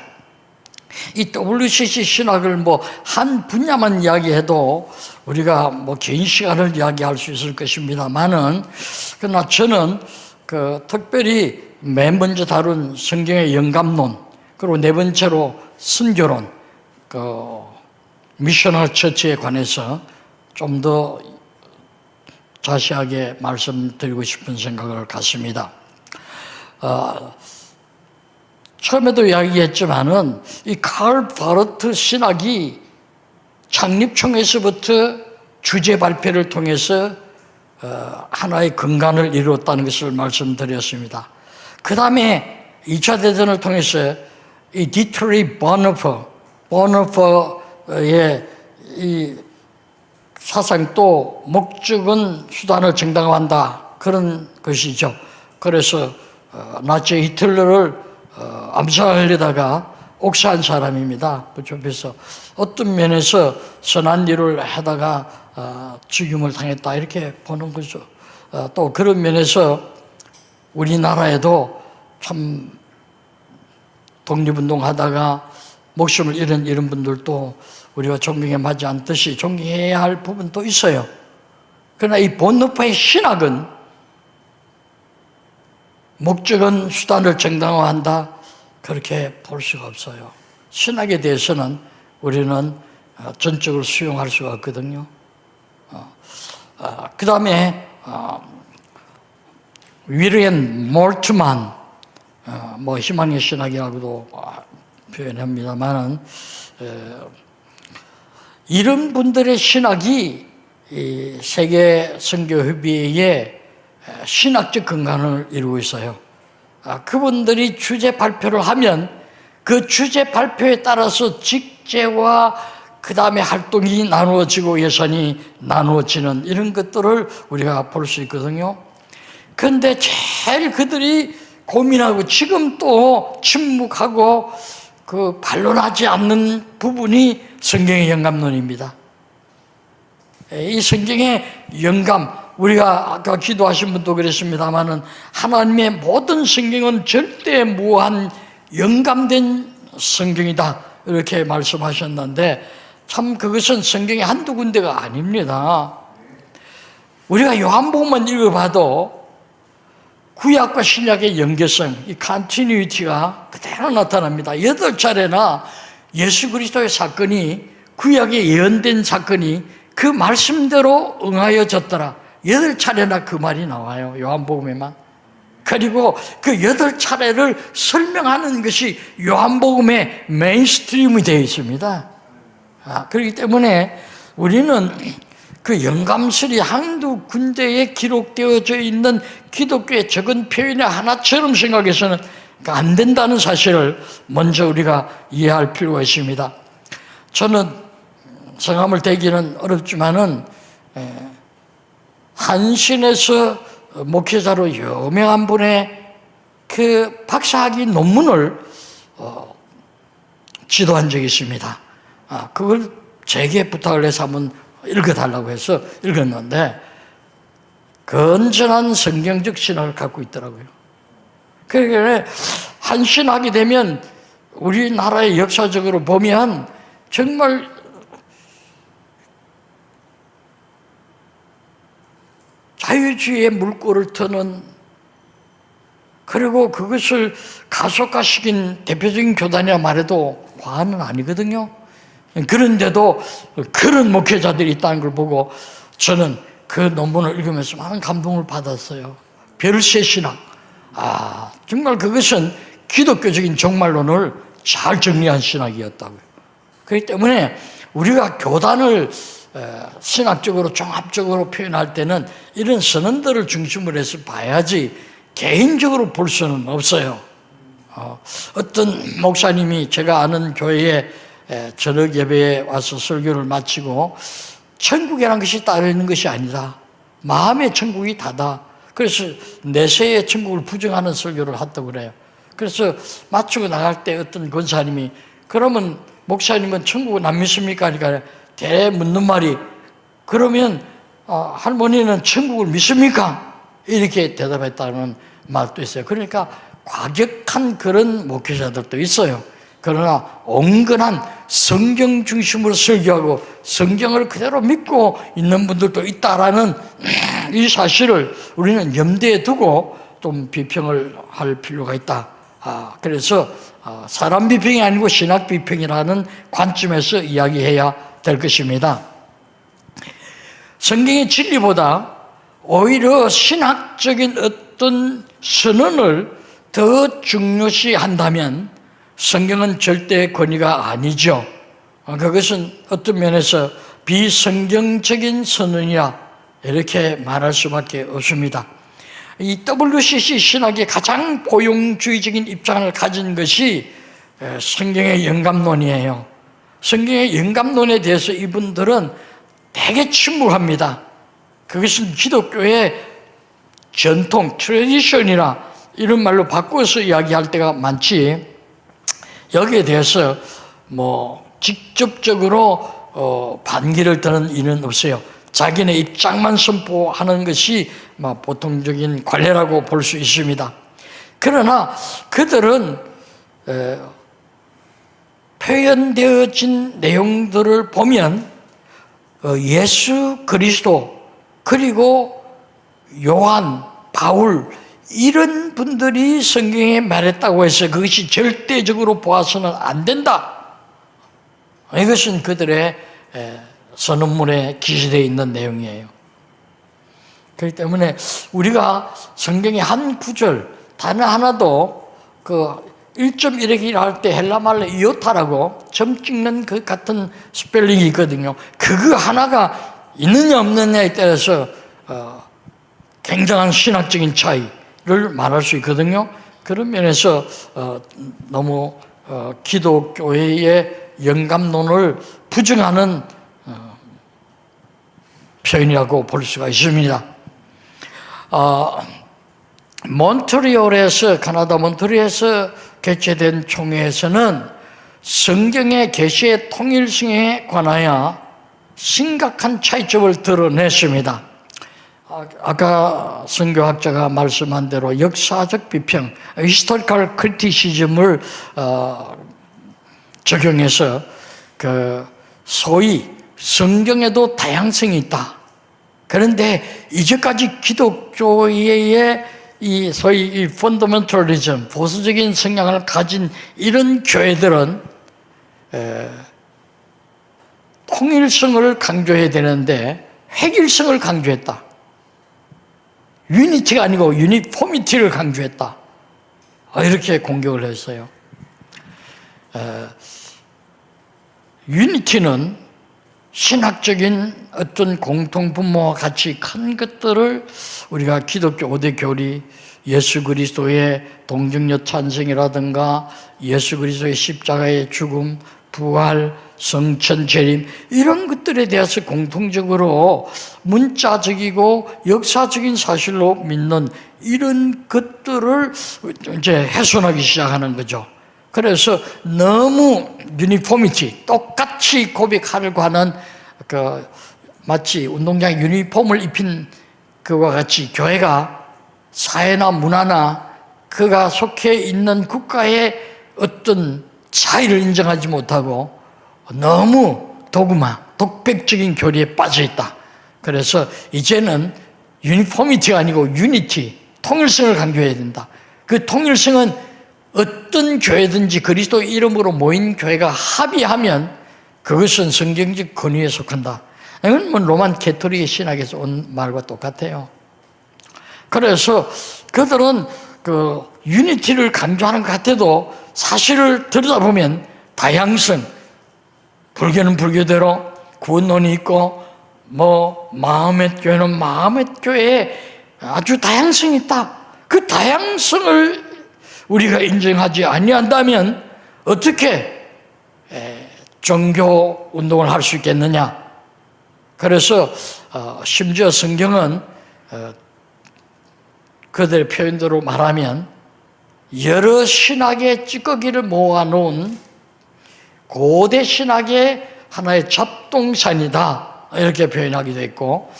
이 WCC 신학을 한 분야만 이야기해도 우리가 긴 시간을 이야기할 수 있을 것입니다만은, 그러나 저는 특별히 맨 먼저 다룬 성경의 영감론, 그리고 네 번째로 선교론, 미셔널 처치에 관해서 좀 더 자세하게 말씀드리고 싶은 생각을 갖습니다. 처음에도 이야기했지만은 이 칼 바르트 신학이 창립총회에서부터 주제 발표를 통해서 하나의 근간을 이루었다는 것을 말씀드렸습니다. 그 다음에 2차 대전을 통해서 이 디트리 보너퍼의 이 사상도 목적은 수단을 정당화한다, 그런 것이죠. 그래서 나치 히틀러를 암살하려다가 옥사한 사람입니다. 부처에서 어떤 면에서 선한 일을 하다가 죽임을 당했다, 이렇게 보는 거죠. 또 그런 면에서 우리나라에도 참 독립운동하다가 목숨을 잃은 이런 분들도 우리가 존경에 맞지 않듯이 존경해야 할 부분도 있어요. 그러나 이 본너파의 신학은 목적은 수단을 정당화한다, 그렇게 볼 수가 없어요. 신학에 대해서는 우리는 전적으로 수용할 수가 없거든요. 그 다음에 위르엔 몰트만, 희망의 신학이라고도 표현합니다만은, 이런 분들의 신학이 이 세계 선교협의회의 신학적 근간을 이루고 있어요. 그분들이 주제 발표를 하면 그 주제 발표에 따라서 직제와 그 다음에 활동이 나누어지고 예산이 나누어지는 이런 것들을 우리가 볼 수 있거든요. 그런데 제일 그들이 고민하고 지금 또 침묵하고 반론하지 않는 부분이 성경의 영감론입니다. 이 성경의 영감, 우리가 아까 기도하신 분도 그랬습니다마는 하나님의 모든 성경은 절대 무한 영감된 성경이다, 이렇게 말씀하셨는데, 참 그것은 성경의 한두 군데가 아닙니다. 우리가 요한복음만 읽어봐도 구약과 신약의 연계성, 이 컨티뉴이티가 그대로 나타납니다. 8차례나 예수 그리스도의 사건이, 구약에 예언된 사건이 그 말씀대로 응하여졌더라. 8차례나 그 말이 나와요, 요한복음에만. 그리고 그 8차례를 설명하는 것이 요한복음의 메인스트림이 되어 있습니다. 그렇기 때문에 우리는 그 영감설이 한두 군데에 기록되어져 있는 기독교의 적은 표현의 하나처럼 생각해서는 안 된다는 사실을 먼저 우리가 이해할 필요가 있습니다. 저는 성함을 대기는 어렵지만은 한신에서 목회자로 유명한 분의 그 박사학위 논문을 지도한 적이 있습니다. 그걸 제게 부탁을 해서 한번 읽어달라고 해서 읽었는데 건전한 성경적 신학을 갖고 있더라고요. 그러니까 한신하게 되면 우리나라의 역사적으로 보면 정말 자유주의의 물꼬를 트는, 그리고 그것을 가속화시킨 대표적인 교단이라 말해도 과언은 아니거든요. 그런데도 그런 목회자들이 있다는 걸 보고 저는 그 논문을 읽으면서 많은 감동을 받았어요. 별세 신학. 정말 그것은 기독교적인 종말론을 잘 정리한 신학이었다고요. 그렇기 때문에 우리가 교단을 신학적으로 종합적으로 표현할 때는 이런 선언들을 중심으로 해서 봐야지 개인적으로 볼 수는 없어요. 어떤 목사님이 제가 아는 교회에 저녁 예배에 와서 설교를 마치고 천국이라는 것이 따로 있는 것이 아니다. 마음의 천국이 다다. 그래서 내세의 천국을 부정하는 설교를 했다고 그래요. 그래서 마치고 나갈 때 어떤 권사님이 그러면 목사님은 천국은 안 믿습니까? 그러니까 대래 묻는 말이 그러면 할머니는 천국을 믿습니까? 이렇게 대답했다는 말도 있어요. 그러니까 과격한 그런 목회자들도 있어요. 그러나 온건한 성경 중심으로 설교하고 성경을 그대로 믿고 있는 분들도 있다라는 이 사실을 우리는 염두에 두고 좀 비평을 할 필요가 있다. 그래서 사람 비평이 아니고 신학 비평이라는 관점에서 이야기해야 될 것입니다. 성경의 진리보다 오히려 신학적인 어떤 선언을 더 중요시한다면 성경은 절대 권위가 아니죠. 그것은 어떤 면에서 비성경적인 선언이라 이렇게 말할 수밖에 없습니다. 이 WCC 신학의 가장 포용주의적인 입장을 가진 것이 성경의 영감론이에요. 성경의 영감론에 대해서 이분들은 되게 침묵합니다. 그것은 기독교의 전통, 트래디션이나 이런 말로 바꿔서 이야기할 때가 많지, 여기에 대해서 직접적으로 반기를 드는 이는 없어요. 자기네 입장만 선포하는 것이 보통적인 관례라고 볼 수 있습니다. 그러나 그들은 표현되어진 내용들을 보면 예수 그리스도 그리고 요한, 바울 이런 분들이 성경에 말했다고 해서 그것이 절대적으로 보아서는 안 된다. 이것은 그들의 선언문에 기재되어 있는 내용이에요. 그렇기 때문에 우리가 성경의 한 구절, 단어 하나도 그 1.1획이라 할 때 헬라말로 이오타라고 점 찍는 그 같은 스펠링이 있거든요. 그거 하나가 있느냐 없느냐에 따라서 굉장한 신학적인 차이를 말할 수 있거든요. 그런 면에서 너무 기독교회의 영감론을 부정하는 표현이라고 볼 수가 있습니다. 몬트리올에서, 카나다 몬트리올에서 개최된 총회에서는 성경의 계시의 통일성에 관하여 심각한 차이점을 드러냈습니다. 아까 선교학자가 말씀한 대로 역사적 비평, 히스토리컬 크리티시즘을 적용해서 소위 성경에도 다양성이 있다. 그런데 이제까지 기독교의 이 소위 이 펀더멘털리즘, 보수적인 성향을 가진 이런 교회들은 통일성을 강조해야 되는데 획일성을 강조했다. 유니티가 아니고 유니포미티를 강조했다. 이렇게 공격을 했어요. 유니티는 신학적인 어떤 공통분모와 같이 큰 것들을 우리가 기독교 5대 교리, 예수 그리스도의 동정녀 찬송이라든가 예수 그리스도의 십자가의 죽음, 부활, 성천, 재림 이런 것들에 대해서 공통적으로 문자적이고 역사적인 사실로 믿는 이런 것들을 이제 훼손하기 시작하는 거죠. 그래서 너무 유니포미티, 똑같이 고백하려고 하는 마치 운동장에 유니폼을 입힌 그와 같이 교회가 사회나 문화나 그가 속해 있는 국가의 어떤 차이를 인정하지 못하고 너무 도구마, 독백적인 교리에 빠져 있다. 그래서 이제는 유니포미티가 아니고 유니티, 통일성을 강조해야 된다. 그 통일성은 어떤 교회든지 그리스도 이름으로 모인 교회가 합의하면 그것은 성경적 권위에 속한다. 이건 뭐 로만 캐토릭의 신학에서 온 말과 똑같아요. 그래서 그들은 그 유니티를 강조하는 것 같아도 사실을 들여다보면 다양성, 불교는 불교대로 구원론이 있고 뭐 마음의 교회는 마음의 교회에 아주 다양성이 있다. 그 다양성을 우리가 인정하지 아니한다면 어떻게 종교 운동을 할 수 있겠느냐? 그래서 심지어 성경은 그들의 표현대로 말하면 여러 신학의 찌꺼기를 모아놓은 고대 신학의 하나의 잡동산이다 이렇게 표현하기도 했고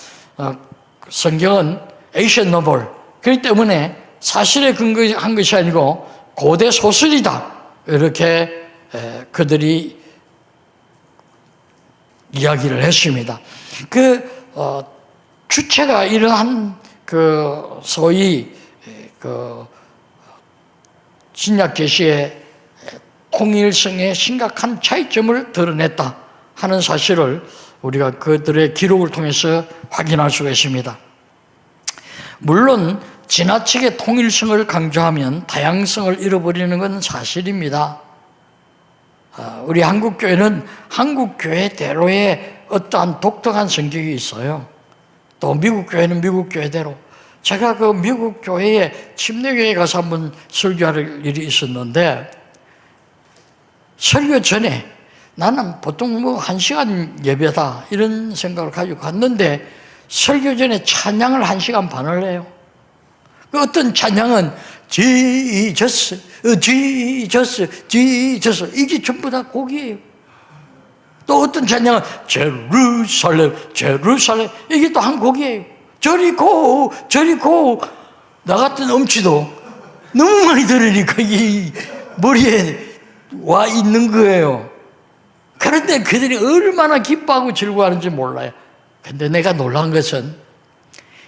성경은 에이션 노벨 그렇기 때문에 사실에 근거한 것이 아니고 고대 소설이다 이렇게 그들이 이야기를 했습니다. 주체가 이러한 소위 신약 계시의 통일성의 심각한 차이점을 드러냈다 하는 사실을 우리가 그들의 기록을 통해서 확인할 수가 있습니다. 물론 지나치게 통일성을 강조하면 다양성을 잃어버리는 건 사실입니다. 우리 한국교회는 한국교회대로의 어떠한 독특한 성격이 있어요. 또 미국교회는 미국교회대로. 제가 그 미국교회에 침례교회에 가서 한번 설교할 일이 있었는데 설교 전에 나는 보통 뭐 1시간 예배다 이런 생각을 가지고 갔는데 설교 전에 찬양을 1시간 반을 해요. 그 어떤 찬양은 지저스, 지저스, 지저스 이게 전부 다 곡이에요. 또 어떤 찬양은 제루살렘, 제루살렘 이게 또 한 곡이에요. 저리고, 저리고 나 같은 엄치도 너무 많이 들으니까 이 머리에 와 있는 거예요. 그런데 그들이 얼마나 기뻐하고 즐거워하는지 몰라요. 근데 내가 놀란 것은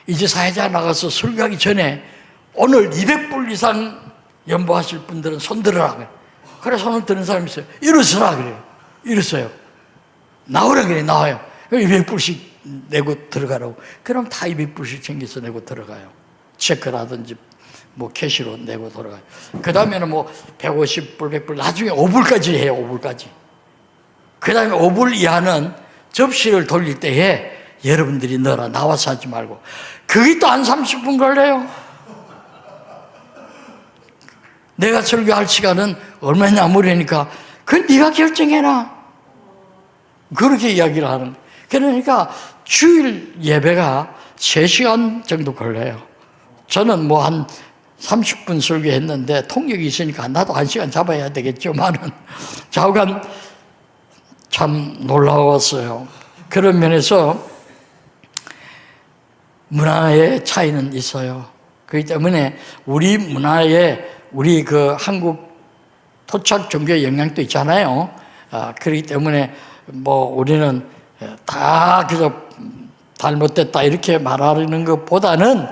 이제 사회자 나가서 설교하기 전에 오늘 200불 이상 연보하실 분들은 손 들으라 그래요. 그래 손을 드는 사람이 있어요. 일어서라 그래요. 일어서요. 나오라 그래. 나와요. 200불씩 내고 들어가라고. 그럼 다 200불씩 챙겨서 내고 들어가요. 체크라든지 뭐 캐시로 내고 들어가요. 그 다음에는 뭐 150불, 100불 나중에 5불까지 해요. 5불까지. 그 다음에 5불 이하는 접시를 돌릴 때에 여러분들이 넣어라. 나와서 하지 말고. 그게 또 한 30분 걸려요. 내가 설교할 시간은 얼마냐 물으니까 그건 네가 결정해라. 그렇게 이야기를 하는 거예요. 그러니까 주일 예배가 3시간 정도 걸려요. 저는 뭐 한 30분 설교했는데 통역이 있으니까 나도 1시간 잡아야 되겠지만은 좌우간 참 놀라웠어요. 그런 면에서 문화의 차이는 있어요. 그렇기 때문에 우리 문화에 우리 그 한국 토착 종교의 영향도 있잖아요. 그렇기 때문에 뭐 우리는 다 그저 잘못됐다 이렇게 말하는 것보다는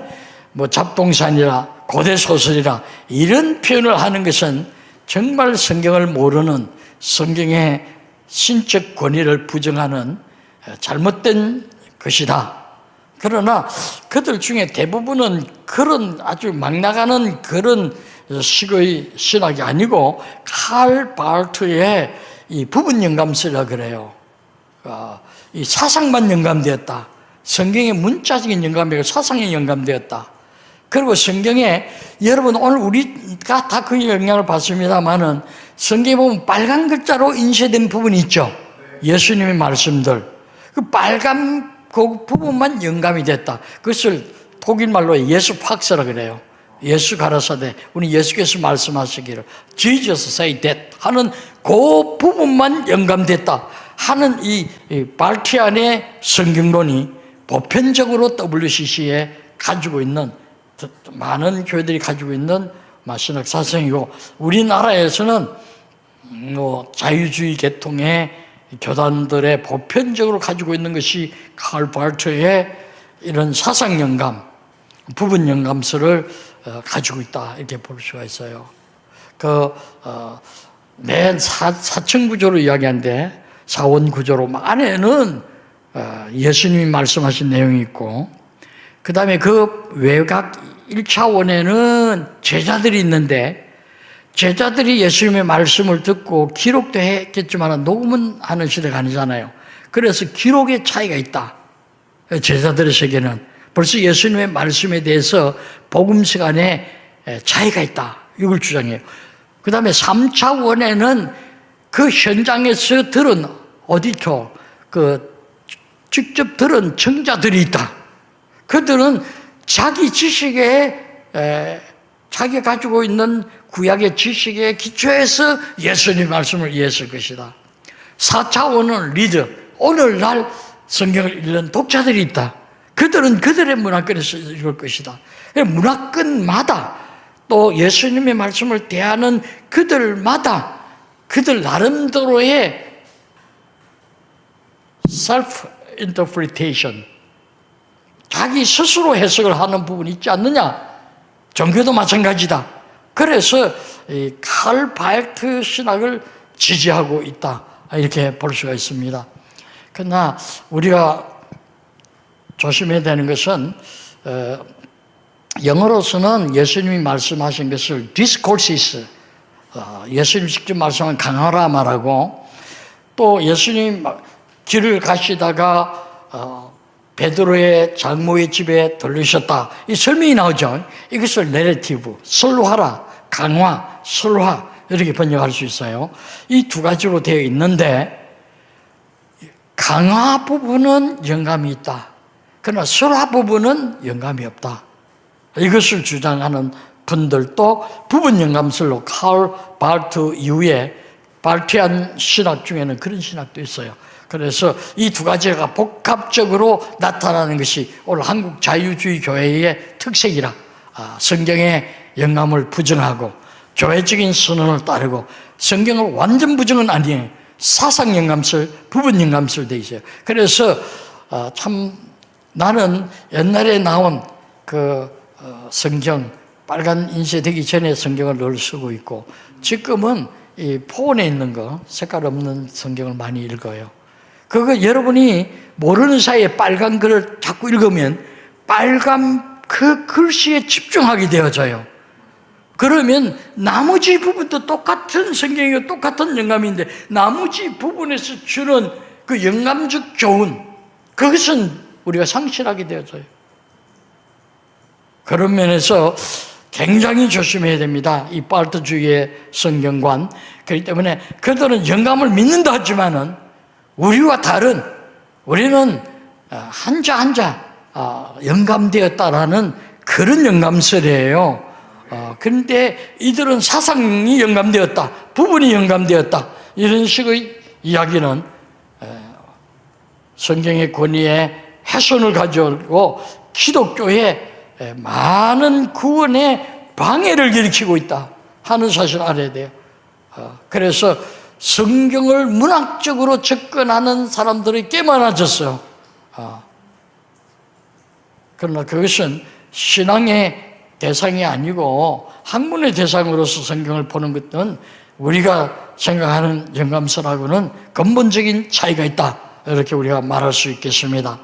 뭐 잡동산이라 고대 소설이라 이런 표현을 하는 것은 정말 성경을 모르는 성경의 신적 권위를 부정하는 잘못된 것이다. 그러나 그들 중에 대부분은 그런 아주 막 나가는 그런 식의 신학이 아니고 칼 바르트의 이 부분 영감서라 그래요. 이 사상만 영감되었다. 성경의 문자적인 영감이 아니고 사상에 영감되었다. 그리고 성경에 여러분 오늘 우리가 다 그 영향을 받습니다만은 성경에 보면 빨간 글자로 인쇄된 부분이 있죠. 예수님의 말씀들. 그 빨간 그 부분만 영감이 됐다. 그것을 독일말로 예수 팍스라 그래요. 예수 가라사대 우리 예수께서 말씀하시기를 Jesus say that 하는 그 부분만 영감됐다 하는 이 발티안의 성경론이 보편적으로 WCC에 가지고 있는 많은 교회들이 가지고 있는 신학 사상이고 우리나라에서는 자유주의 계통의 교단들의 보편적으로 가지고 있는 것이 칼 발트의 이런 사상 영감, 부분 영감서를 가지고 있다 이렇게 볼 수가 있어요. 맨 사층 구조로 이야기하는데 사원 구조로 안에는 예수님이 말씀하신 내용이 있고 그 다음에 그 외곽 1차원에는 제자들이 있는데 제자들이 예수님의 말씀을 듣고 기록도 했겠지만 녹음은 하는 시대가 아니잖아요. 그래서 기록의 차이가 있다. 제자들의 세계는 벌써 예수님의 말씀에 대해서 복음 시간에 차이가 있다. 이걸 주장해요. 그 다음에 3차원에는 그 현장에서 들은 오디터, 직접 들은 청자들이 있다. 그들은 자기 지식에 자기가 가지고 있는 구약의 지식에 기초해서 예수님 말씀을 이해했을 것이다. 4차원은 리더, 오늘날 성경을 읽는 독자들이 있다. 그들은 그들의 문화권에서 읽을 것이다. 문화권마다 또 예수님의 말씀을 대하는 그들마다 그들 나름대로의 self-interpretation, 자기 스스로 해석을 하는 부분이 있지 않느냐? 종교도 마찬가지다. 그래서 칼 발트 신학을 지지하고 있다. 이렇게 볼 수가 있습니다. 그러나 우리가 조심해야 되는 것은 영어로서는 예수님이 말씀하신 것을 discourses, 예수님이 직접 말씀한 강하라 말하고 또 예수님 길을 가시다가 베드로의 장모의 집에 들르셨다. 이 설명이 나오죠. 이것을 내러티브, 설화라, 강화, 설화 이렇게 번역할 수 있어요. 이 두 가지로 되어 있는데 강화 부분은 영감이 있다. 그러나 설화 부분은 영감이 없다. 이것을 주장하는 분들도 부분 영감설로 칼 발트 이후에 발티안 신학 중에는 그런 신학도 있어요. 그래서 이 두 가지가 복합적으로 나타나는 것이 오늘 한국 자유주의 교회의 특색이라 성경의 영감을 부정하고 교회적인 선언을 따르고 성경을 완전 부정은 아니에요. 사상 영감설, 부분 영감설 돼 있어요. 그래서 참 나는 옛날에 나온 성경 빨간 인쇄되기 전에 성경을 늘 쓰고 있고 지금은 이 폰에 있는 거 색깔 없는 성경을 많이 읽어요. 그거 여러분이 모르는 사이에 빨간 글을 자꾸 읽으면 빨간 그 글씨에 집중하게 되어져요. 그러면 나머지 부분도 똑같은 성경이고 똑같은 영감인데 나머지 부분에서 주는 그 영감적 교훈 그것은 우리가 상실하게 되어져요. 그런 면에서 굉장히 조심해야 됩니다. 이 발트주의의 성경관. 그렇기 때문에 그들은 영감을 믿는다 하지만은 우리와 다른 우리는 한자 한자 영감되었다라는 그런 영감설이에요. 그런데 이들은 사상이 영감되었다, 부분이 영감되었다 이런 식의 이야기는 성경의 권위에 훼손을 가져오고 기독교의 많은 구원에 방해를 일으키고 있다 하는 사실을 알아야 돼요. 그래서 성경을 문학적으로 접근하는 사람들이 꽤 많아졌어요. 그러나 그것은 신앙의 대상이 아니고 학문의 대상으로서 성경을 보는 것은 우리가 생각하는 영감설하고는 근본적인 차이가 있다. 이렇게 우리가 말할 수 있겠습니다.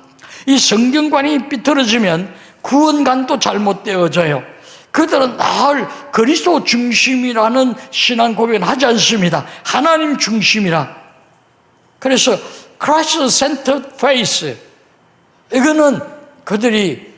이 성경관이 삐뚤어지면 구원관도 잘못되어져요. 그들은 늘 그리스도 중심이라는 신앙 고백은 하지 않습니다. 하나님 중심이라. 그래서 Christ centered faith. 이거는 그들이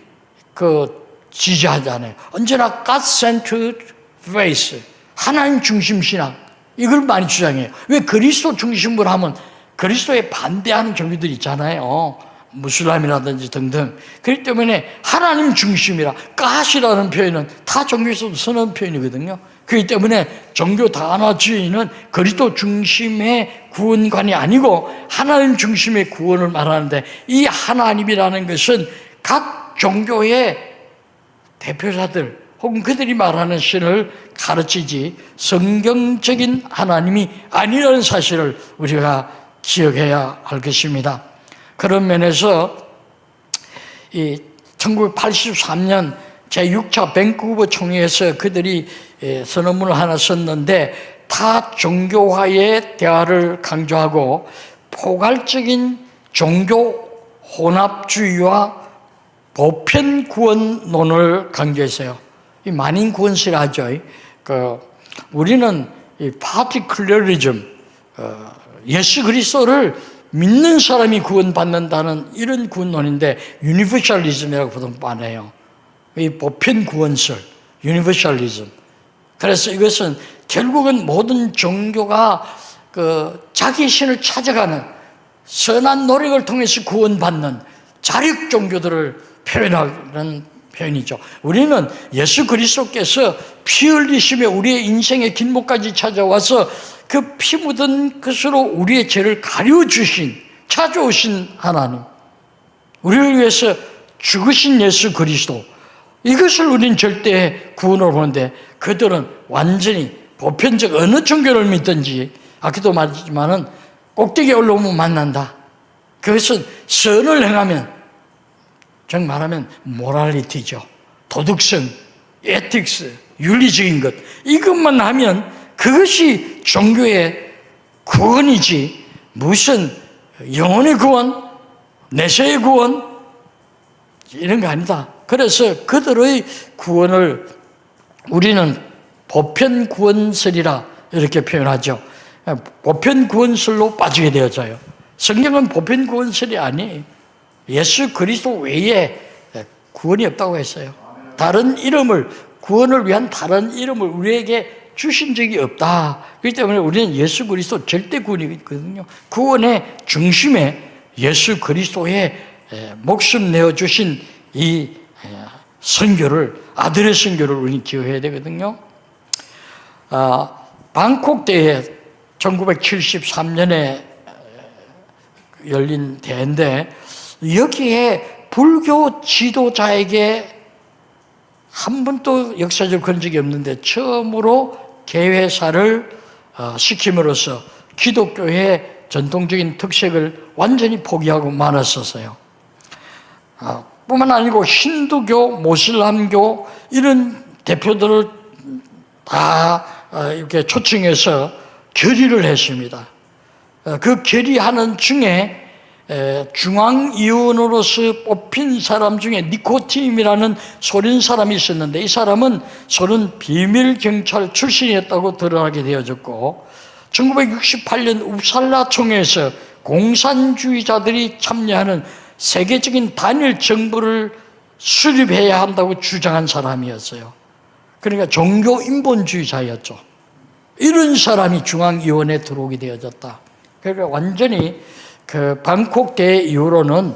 지지하잖아요. 언제나 God centered faith. 하나님 중심 신앙. 이걸 많이 주장해요. 왜 그리스도 중심으로 하면 그리스도에 반대하는 종교들이 있잖아요. 무슬람이라든지 등등. 그렇기 때문에 하나님 중심이라, 가시라는 표현은 다 종교에서도 쓰는 표현이거든요. 그렇기 때문에 종교 단어주의는 그리스도 중심의 구원관이 아니고 하나님 중심의 구원을 말하는데, 이 하나님이라는 것은 각 종교의 대표자들 혹은 그들이 말하는 신을 가르치지 성경적인 하나님이 아니라는 사실을 우리가 기억해야 할 것입니다. 그런 면에서 이 1983년 제6차 밴쿠버 총회에서 그들이 선언문을 하나 썼는데, 타 종교화의 대화를 강조하고 포괄적인 종교 혼합주의와 보편 구원론을 강조했어요. 이 만인 구원설 하죠. 우리는 이 파티클러리즘, 예수 그리스도를 믿는 사람이 구원받는다는 이런 구원론인데, 유니버셜리즘이라고 보통 말해요. 이 보편 구원설, 유니버셜리즘. 그래서 이것은 결국은 모든 종교가 자기 신을 찾아가는 선한 노력을 통해서 구원받는 자력 종교들을 표현하는 표현이죠. 우리는 예수 그리스도께서 피 흘리시며 우리의 인생의 길목까지 찾아와서 그 피 묻은 것으로 우리의 죄를 가려주신, 찾아오신 하나님, 우리를 위해서 죽으신 예수 그리스도, 이것을 우리는 절대 구원으로 보는데, 그들은 완전히 보편적 어느 종교를 믿든지, 아까도 말했지만은 꼭대기에 올라오면 만난다. 그것은 선을 행하면, 정 말하면 모랄리티죠. 도덕성, 에틱스, 윤리적인 것, 이것만 하면 그것이 종교의 구원이지, 무슨 영혼의 구원, 내세의 구원, 이런 거 아니다. 그래서 그들의 구원을 우리는 보편 구원설이라 이렇게 표현하죠. 보편 구원설로 빠지게 되어져요. 성경은 보편 구원설이 아니에요. 예수 그리스도 외에 구원이 없다고 했어요. 다른 이름을, 구원을 위한 다른 이름을 우리에게 주신 적이 없다. 그렇기 때문에 우리는 예수 그리스도 절대 구원이 있거든요. 구원의 중심에 예수 그리스도의 목숨 내어주신 이 선교를, 아들의 선교를 우리는 기억해야 되거든요. 방콕 대회 1973년에 열린 대회인데, 여기에 불교 지도자에게 한 번도 역사적으로 그런 적이 없는데 처음으로 개회사를 시킴으로써 기독교의 전통적인 특색을 완전히 포기하고 말았었어요. 뿐만 아니고 힌두교, 모슬람교 이런 대표들을 다 이렇게 초청해서 결의를 했습니다. 그 결의하는 중에 중앙위원으로서 뽑힌 사람 중에 니코팀이라는 소련 사람이 있었는데, 이 사람은 소련 비밀경찰 출신이었다고 드러나게 되어졌고, 1968년 웁살라 총회에서 공산주의자들이 참여하는 세계적인 단일 정부를 수립해야 한다고 주장한 사람이었어요. 그러니까 종교 인본주의자였죠. 이런 사람이 중앙위원회에 들어오게 되어졌다. 그러니까 완전히 그 방콕 대회 이후로는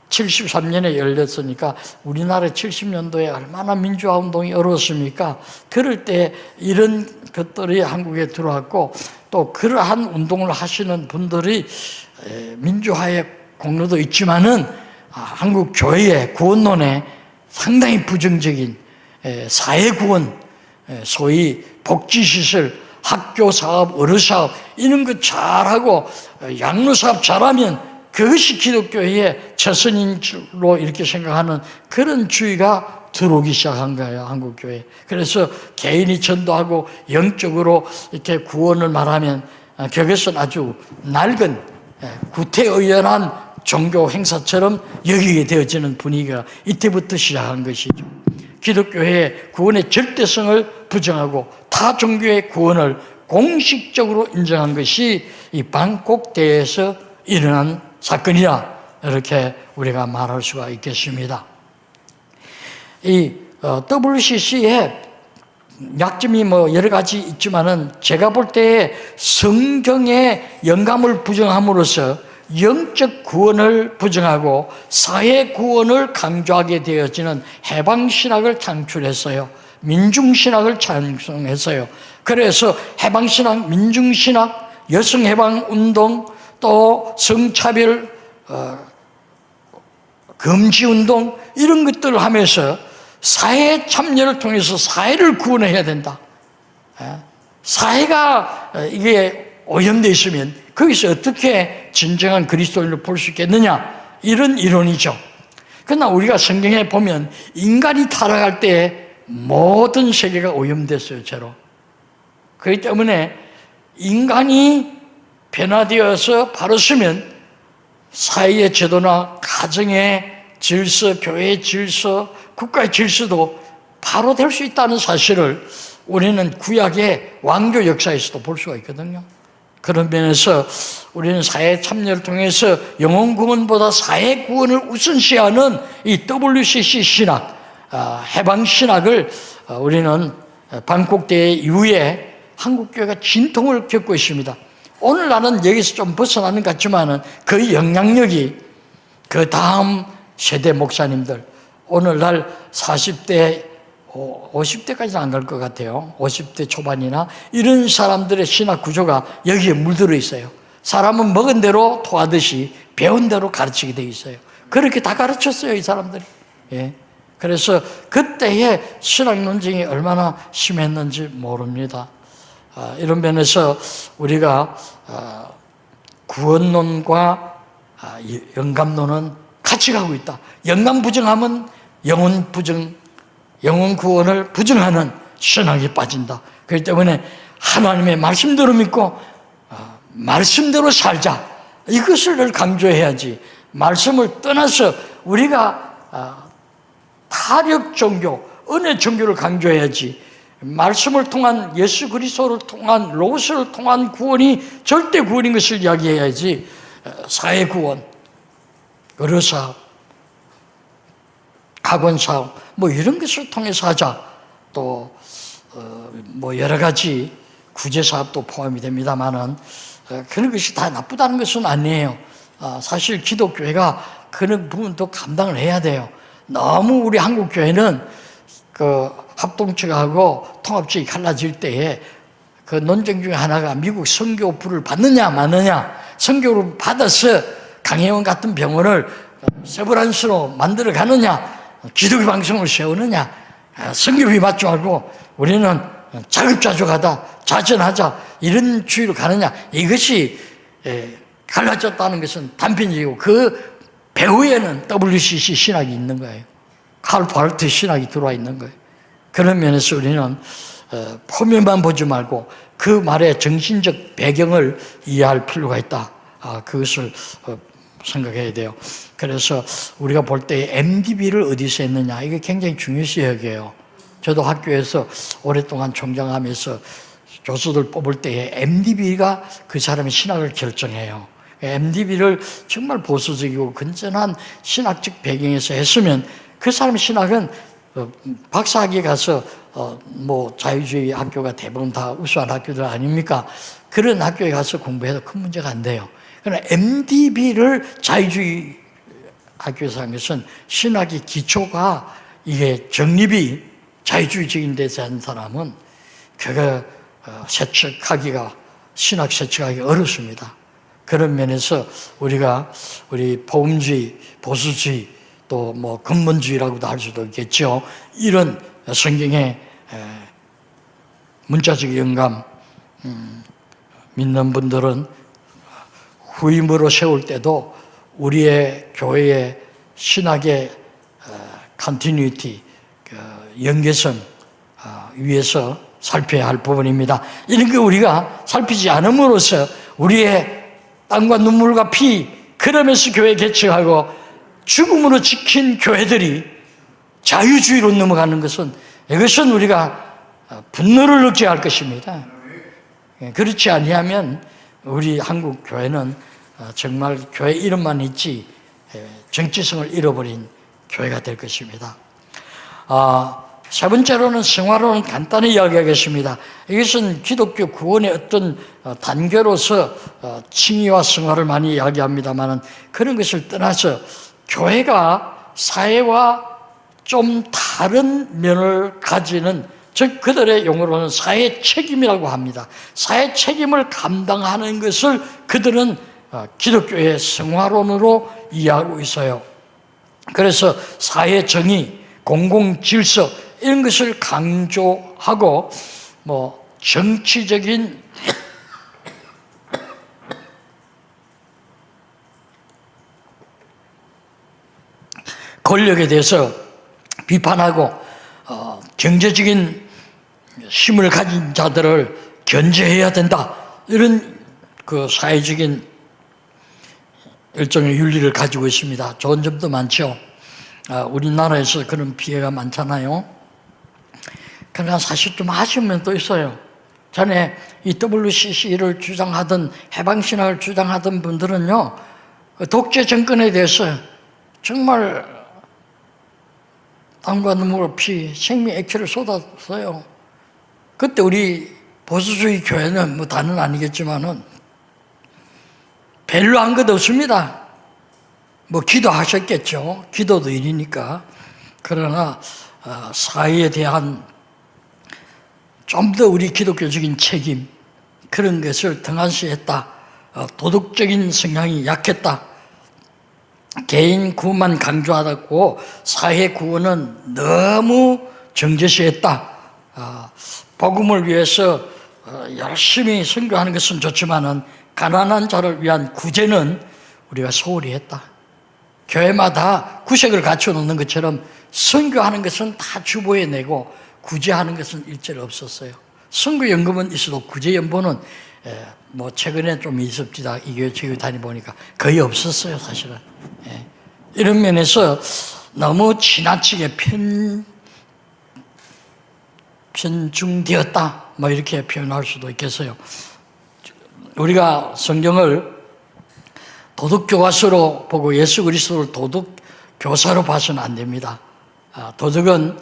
73년에 열렸으니까 우리나라 70년도에 얼마나 민주화 운동이 어려웠습니까? 그럴 때 이런 것들이 한국에 들어왔고, 또 그러한 운동을 하시는 분들이 민주화의 공로도 있지만은 한국 교회의 구원론에 상당히 부정적인 사회구원, 소위 복지시설, 학교 사업, 의료 사업 이런 거 잘하고 양로 사업 잘하면 그것이 기독교의 최선인 줄로 이렇게 생각하는 그런 주의가 들어오기 시작한 거예요, 한국 교회. 그래서 개인이 전도하고 영적으로 이렇게 구원을 말하면 그것은 아주 낡은 구태의연한 종교 행사처럼 여기게 되어지는 분위기가 이때부터 시작한 것이죠. 기독교의 구원의 절대성을 부정하고 타 종교의 구원을 공식적으로 인정한 것이 이 방콕 대회에서 일어난 사건이라 이렇게 우리가 말할 수가 있겠습니다. 이 WCC의 약점이 뭐 여러 가지 있지만은 제가 볼 때 성경의 영감을 부정함으로써 영적 구원을 부정하고 사회 구원을 강조하게 되어지는 해방신학을 창출했어요. 민중신학을 창성했어요. 그래서 해방신학, 민중신학, 여성해방운동, 또 성차별 금지운동 이런 것들을 하면서 사회 참여를 통해서 사회를 구원해야 된다. 사회가 이게 오염되어 있으면 거기서 어떻게 진정한 그리스도인을 볼 수 있겠느냐, 이런 이론이죠. 그러나 우리가 성경에 보면 인간이 타락할 때 모든 세계가 오염됐어요, 죄로. 그렇기 때문에 인간이 변화되어서 바로 서면 사회의 제도나 가정의 질서, 교회의 질서, 국가의 질서도 바로 될 수 있다는 사실을 우리는 구약의 왕조 역사에서도 볼 수가 있거든요. 그런 면에서 우리는 사회 참여를 통해서 영혼 구원보다 사회 구원을 우선시하는 이 WCC 신학, 해방 신학을 우리는 반국대회 이후에 한국교회가 진통을 겪고 있습니다. 오늘 나는 여기서 좀 벗어나는 것 같지만은 그 영향력이 그 다음 세대 목사님들, 오늘날 40대, 50대까지는 안 갈 것 같아요. 50대 초반이나 이런 사람들의 신학 구조가 여기에 물들어 있어요. 사람은 먹은 대로 토하듯이 배운 대로 가르치게 돼 있어요. 그렇게 다 가르쳤어요, 이 사람들이. 예. 그래서 그때의 신학 논쟁이 얼마나 심했는지 모릅니다. 이런 면에서 우리가 구원론과 영감론은 같이 가고 있다. 영감 부정하면 영혼 부정, 영혼 구원을 부정하는 신학이 빠진다. 그렇기 때문에 하나님의 말씀대로 믿고 말씀대로 살자, 이것을 강조해야지. 말씀을 떠나서 우리가 타력 종교, 은혜 종교를 강조해야지. 말씀을 통한, 예수 그리스도를 통한, 로고스를 통한 구원이 절대 구원인 것을 이야기해야지. 사회 구원, 의료사업, 학원사업 뭐 이런 것을 통해서 하자. 또 뭐 여러 가지 구제사업도 포함이 됩니다만은 그런 것이 다 나쁘다는 것은 아니에요. 사실 기독교회가 그런 부분도 감당을 해야 돼요. 너무 우리 한국교회는 그 합동측하고 통합측이 갈라질 때에 그 논쟁 중에 하나가 미국 선교부를 받느냐 마느냐, 선교를 받아서 강혜원 같은 병원을 세브란스로 만들어 가느냐, 기독교 방송을 세우느냐, 선교비 받지 말고 우리는 자급자족하다, 자전하자, 이런 주의로 가느냐, 이것이 갈라졌다는 것은 단편적이고 그 배후에는 WCC 신학이 있는 거예요. 칼 바르트 신학이 들어와 있는 거예요. 그런 면에서 우리는 표면만 보지 말고 그 말의 정신적 배경을 이해할 필요가 있다. 그것을 생각해야 돼요. 그래서 우리가 볼 때 MDB를 어디서 했느냐, 이게 굉장히 중요시 여겨요. 저도 학교에서 오랫동안 총장하면서 교수들 뽑을 때에 MDB가 그 사람의 신학을 결정해요. MDB를 정말 보수적이고 건전한 신학적 배경에서 했으면 그 사람의 신학은 박사학위에 가서 뭐 자유주의 학교가 대부분 다 우수한 학교들 아닙니까? 그런 학교에 가서 공부해도 큰 문제가 안 돼요. 그러나 MDB를 자유주의 학교에서 한 것은 신학의 기초가 이게 정립이 자유주의적인 데서 한 사람은 그거 세척하기가, 신학 세척하기 어렵습니다. 그런 면에서 우리가 우리 복음주의, 보수주의, 또 뭐 근본주의라고도 할 수도 있겠죠. 이런 성경의 문자적 영감 믿는 분들은 후임으로 세울 때도 우리의 교회의 신학의 컨티뉴이티, 연계성 위해서 살펴야 할 부분입니다. 이런 거 우리가 살피지 않음으로써 우리의 땀과 눈물과 피 그러면서 교회 개척하고 죽음으로 지킨 교회들이 자유주의로 넘어가는 것은, 이것은 우리가 분노를 얻게 할 것입니다. 그렇지 아니하면 우리 한국 교회는 정말 교회 이름만 있지 정체성을 잃어버린 교회가 될 것입니다. 세 번째로는 성화론은 간단히 이야기하겠습니다. 이것은 기독교 구원의 어떤 단계로서 칭의와 성화를 많이 이야기합니다만 그런 것을 떠나서 교회가 사회와 좀 다른 면을 가지는, 즉 그들의 용어로는 사회 책임이라고 합니다. 사회 책임을 감당하는 것을 그들은 기독교의 성화론으로 이해하고 있어요. 그래서 사회 정의, 공공 질서 이런 것을 강조하고 정치적인 권력에 대해서 비판하고 경제적인 힘을 가진 자들을 견제해야 된다, 이런 그 사회적인 일종의 윤리를 가지고 있습니다. 좋은 점도 많죠. 우리나라에서 그런 피해가 많잖아요. 그러나 사실 좀 아쉬운 면도 있어요. 전에 이 WCC를 주장하던, 해방신학을 주장하던 분들은요, 독재 정권에 대해서 정말 땀과 눈물 없이 생명 액체를 쏟았어요. 그때 우리 보수주의 교회는 다는 아니겠지만은 별로 한 것 없습니다. 기도하셨겠죠. 기도도 일이니까. 그러나 사회에 대한 좀 더 우리 기독교적인 책임, 그런 것을 등한시했다. 도덕적인 성향이 약했다. 개인 구원만 강조하고 사회 구원은 너무 정제시했다. 복음을 위해서 열심히 선교하는 것은 좋지만은 가난한 자를 위한 구제는 우리가 소홀히 했다. 교회마다 구색을 갖춰놓는 것처럼 선교하는 것은 다 주보에 내고 구제하는 것은 일절 없었어요. 선교연금은 있어도 구제연보는 최근에 좀 있었지다. 이 교회 저 교회 다니보니까 거의 없었어요, 사실은. 이런 면에서 너무 지나치게 편중되었다, 이렇게 표현할 수도 있겠어요. 우리가 성경을 도덕교과서로 보고 예수 그리스도를 도덕교사로 봐서는 안 됩니다. 도덕은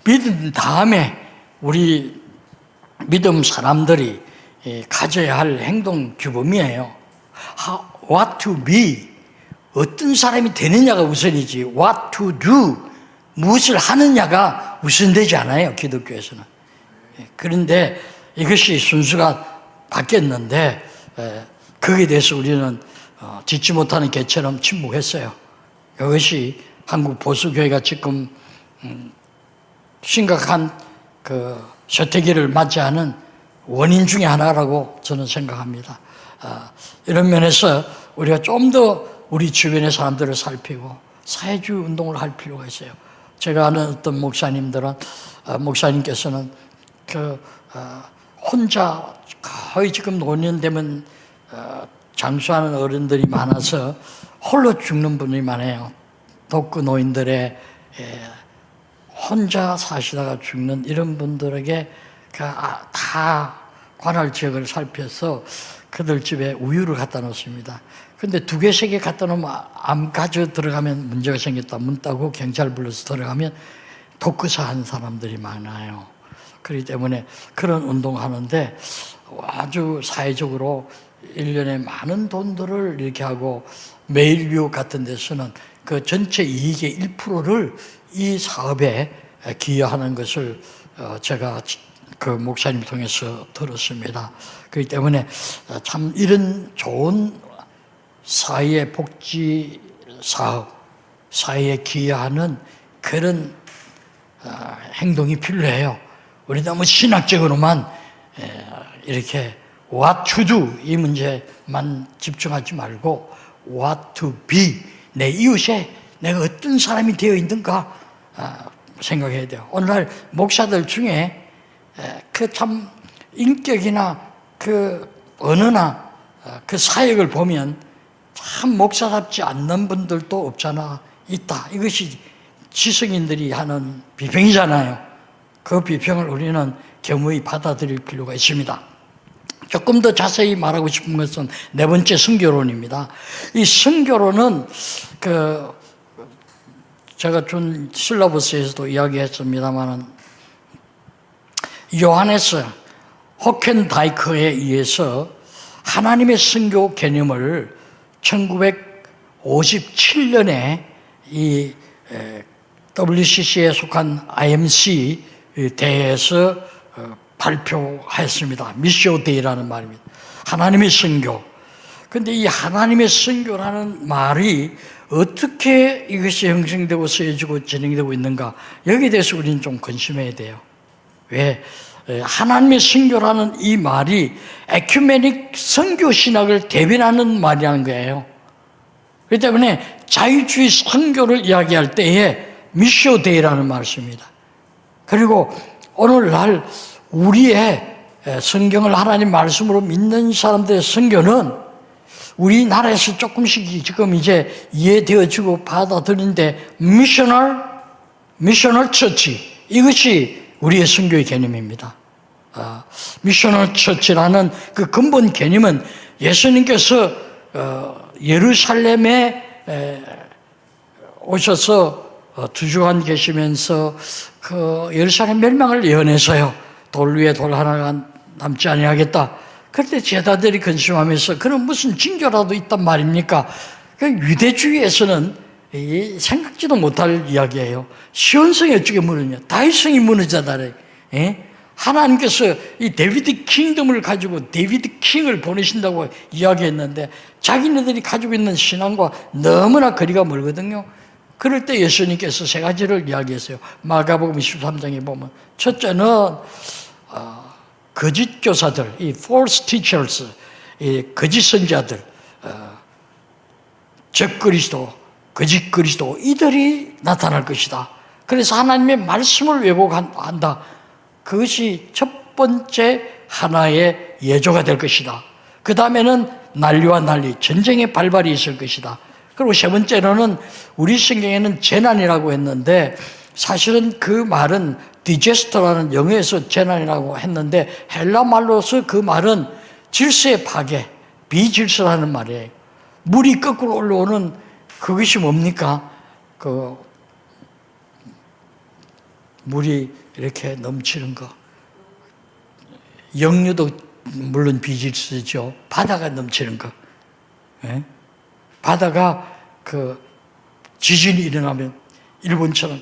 믿은 다음에 우리 믿음 사람들이 가져야 할 행동 규범이에요. What to be, 어떤 사람이 되느냐가 우선이지 what to do, 무엇을 하느냐가 우선되지 않아요, 기독교에서는. 그런데 이것이 순수가 바뀌었는데 거기에 대해서 우리는 짓지 못하는 개처럼 침묵했어요. 이것이 한국 보수교회가 지금 심각한 쇠퇴기를 맞이하는 원인 중에 하나라고 저는 생각합니다. 이런 면에서 우리가 좀 더 우리 주변의 사람들을 살피고 사회주의 운동을 할 필요가 있어요. 제가 아는 어떤 목사님께서는 혼자 거의 지금 노년 되면 장수하는 어른들이 많아서 홀로 죽는 분이 많아요. 독거 노인들의 혼자 사시다가 죽는 이런 분들에게 다 관할 지역을 살펴서 그들 집에 우유를 갖다 놓습니다. 근데 2개, 3개 갖다 놓으면 암 가져 들어가면 문제가 생겼다. 문 따고 경찰 불러서 들어가면 독거사 하는 사람들이 많아요. 그렇기 때문에 그런 운동하는데 아주 사회적으로 1년에 많은 돈들을 이렇게 하고 매일뷰 같은 데서는 그 전체 이익의 1%를 이 사업에 기여하는 것을 제가 그 목사님 통해서 들었습니다. 그렇기 때문에 참 이런 좋은 사회 복지 사업, 사회에 기여하는 그런 행동이 필요해요. 우리 너무 신학적으로만 이렇게 what to do 이 문제만 집중하지 말고 what to be, 내 이웃에 내가 어떤 사람이 되어 있는가 생각해야 돼요. 오늘날 목사들 중에 그 참 인격이나 그 언어나 그 사역을 보면 참 목사답지 않는 분들도 없잖아 있다. 이것이 지성인들이 하는 비평이잖아요. 그 비평을 우리는 겸허히 받아들일 필요가 있습니다. 조금 더 자세히 말하고 싶은 것은 네 번째 순교론입니다. 이 순교론은 제가 준 실러버스에서도 이야기했습니다만은 요하네스 호켄다이커에 의해서 하나님의 순교 개념을 1957년에 이 WCC에 속한 IMC 대회에서 발표했습니다. 미시오데이라는 말입니다. 하나님의 순교. 그런데 이 하나님의 순교라는 말이 어떻게 이것이 형성되고 쓰여지고 진행되고 있는가, 여기에 대해서 우리는 좀 관심해야 돼요. 왜? 하나님의 순교라는 이 말이 에큐메닉 선교 신학을 대변하는 말이라는 거예요. 그렇기 때문에 자유주의 선교를 이야기할 때에 미시오데이라는 말을 씁니다. 그리고 오늘날 우리의 성경을 하나님 말씀으로 믿는 사람들의 선교는 우리나라에서 조금씩 지금 이제 이해되어지고 받아들인데 미셔널 처치, 이것이 우리의 선교의 개념입니다. 미셔널 처치라는 그 근본 개념은 예수님께서 예루살렘에 오셔서 2주간 계시면서 그 예루살렘 멸망을 예언해서요, 돌 위에 돌 하나가 남지 아니하겠다. 그때 제자들이 근심하면서 그럼 무슨 징조라도 있단 말입니까? 그 유대주의에서는 생각지도 못할 이야기예요. 시온성이 어떻게 무너냐? 다윗성이 무너졌다. 하나님께서 이 데비드 킹덤을 가지고 데비드 킹을 보내신다고 이야기했는데 자기네들이 가지고 있는 신앙과 너무나 거리가 멀거든요. 그럴 때 예수님께서 세 가지를 이야기했어요. 마가복음 23장에 보면 첫째는 거짓 교사들, 이 false teachers, 이 거짓 선자들, 적그리스도, 거짓 그리스도, 이들이 나타날 것이다. 그래서 하나님의 말씀을 왜곡한다. 그것이 첫 번째 하나의 예조가 될 것이다. 그 다음에는 난리와 난리, 전쟁의 발발이 있을 것이다. 그리고 세 번째로는 우리 성경에는 재난이라고 했는데 사실은 그 말은 디제스터라는 영어에서 재난이라고 했는데 헬라 말로서 그 말은 질서의 파괴, 비질서라는 말이에요. 물이 거꾸로 올라오는 그것이 뭡니까? 물이 이렇게 넘치는 거. 역류도 물론 비질서죠. 바다가 넘치는 거. 예? 바다가 지진이 일어나면 일본처럼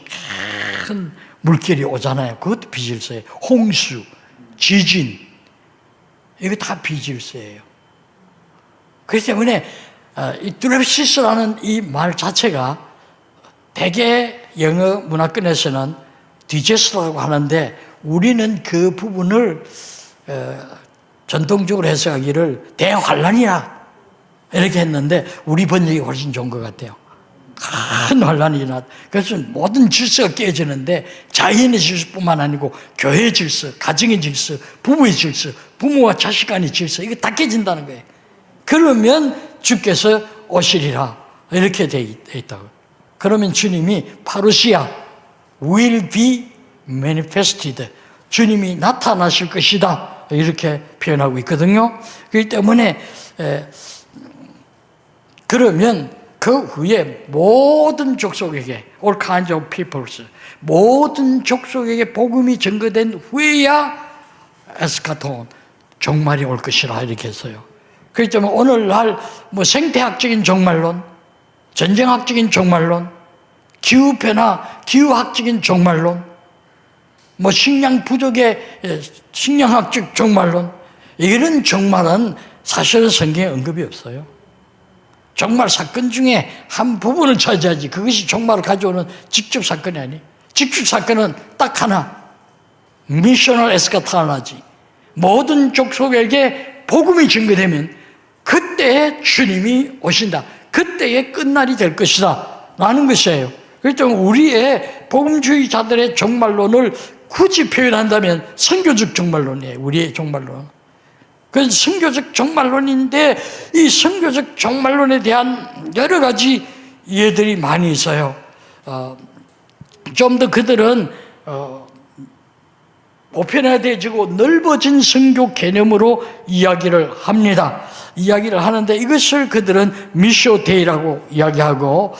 큰 물결이 오잖아요. 그것도 비질서예요. 홍수, 지진, 이거 다 비질서예요. 그렇기 때문에 이 드랩시스라는 이 말 자체가 대개 영어 문화권에서는 디제스라고 하는데 우리는 그 부분을 전통적으로 해석하기를 대환란이야 이렇게 했는데 우리 번역이 훨씬 좋은 것 같아요. 큰 환란이 일어났다. 그래서 모든 질서가 깨지는데 자연의 질서뿐만 아니고 교회의 질서, 가정의 질서, 부부의 질서, 부모와 자식 간의 질서, 이거 다 깨진다는 거예요. 그러면 주께서 오시리라 이렇게 돼 있다고. 그러면 주님이 파루시아 will be manifested, 주님이 나타나실 것이다 이렇게 표현하고 있거든요. 그렇기 때문에 그러면 그 후에 모든 족속에게 all kinds of peoples, 모든 족속에게 복음이 전거된 후에야 에스카톤, 종말이 올 것이라 이렇게 했어요. 그렇기 때문에 오늘날 생태학적인 종말론, 전쟁학적인 종말론, 기후변화, 기후학적인 종말론, 식량 부족의 식량학적 종말론, 이런 종말은 사실은 성경에 언급이 없어요. 종말 사건 중에 한 부분을 차지하지 그것이 종말을 가져오는 직접 사건이 아니에요. 직접 사건은 딱 하나, 미셔널 에스카타나지. 모든 족속에게 복음이 증거되면 그때에 주님이 오신다. 그때에 끝날이 될 것이다 라는 것이에요. 그렇기 때문에 우리의 복음주의자들의 종말론을 굳이 표현한다면 선교적 종말론이에요. 우리의 종말론. 그래서 선교적 종말론인데 이 선교적 종말론에 대한 여러 가지 이해들이 많이 있어요. 좀 더 그들은 보편화되어지고 넓어진 선교 개념으로 이야기를 합니다. 이야기를 하는데 이것을 그들은 미쇼데이라고 이야기하고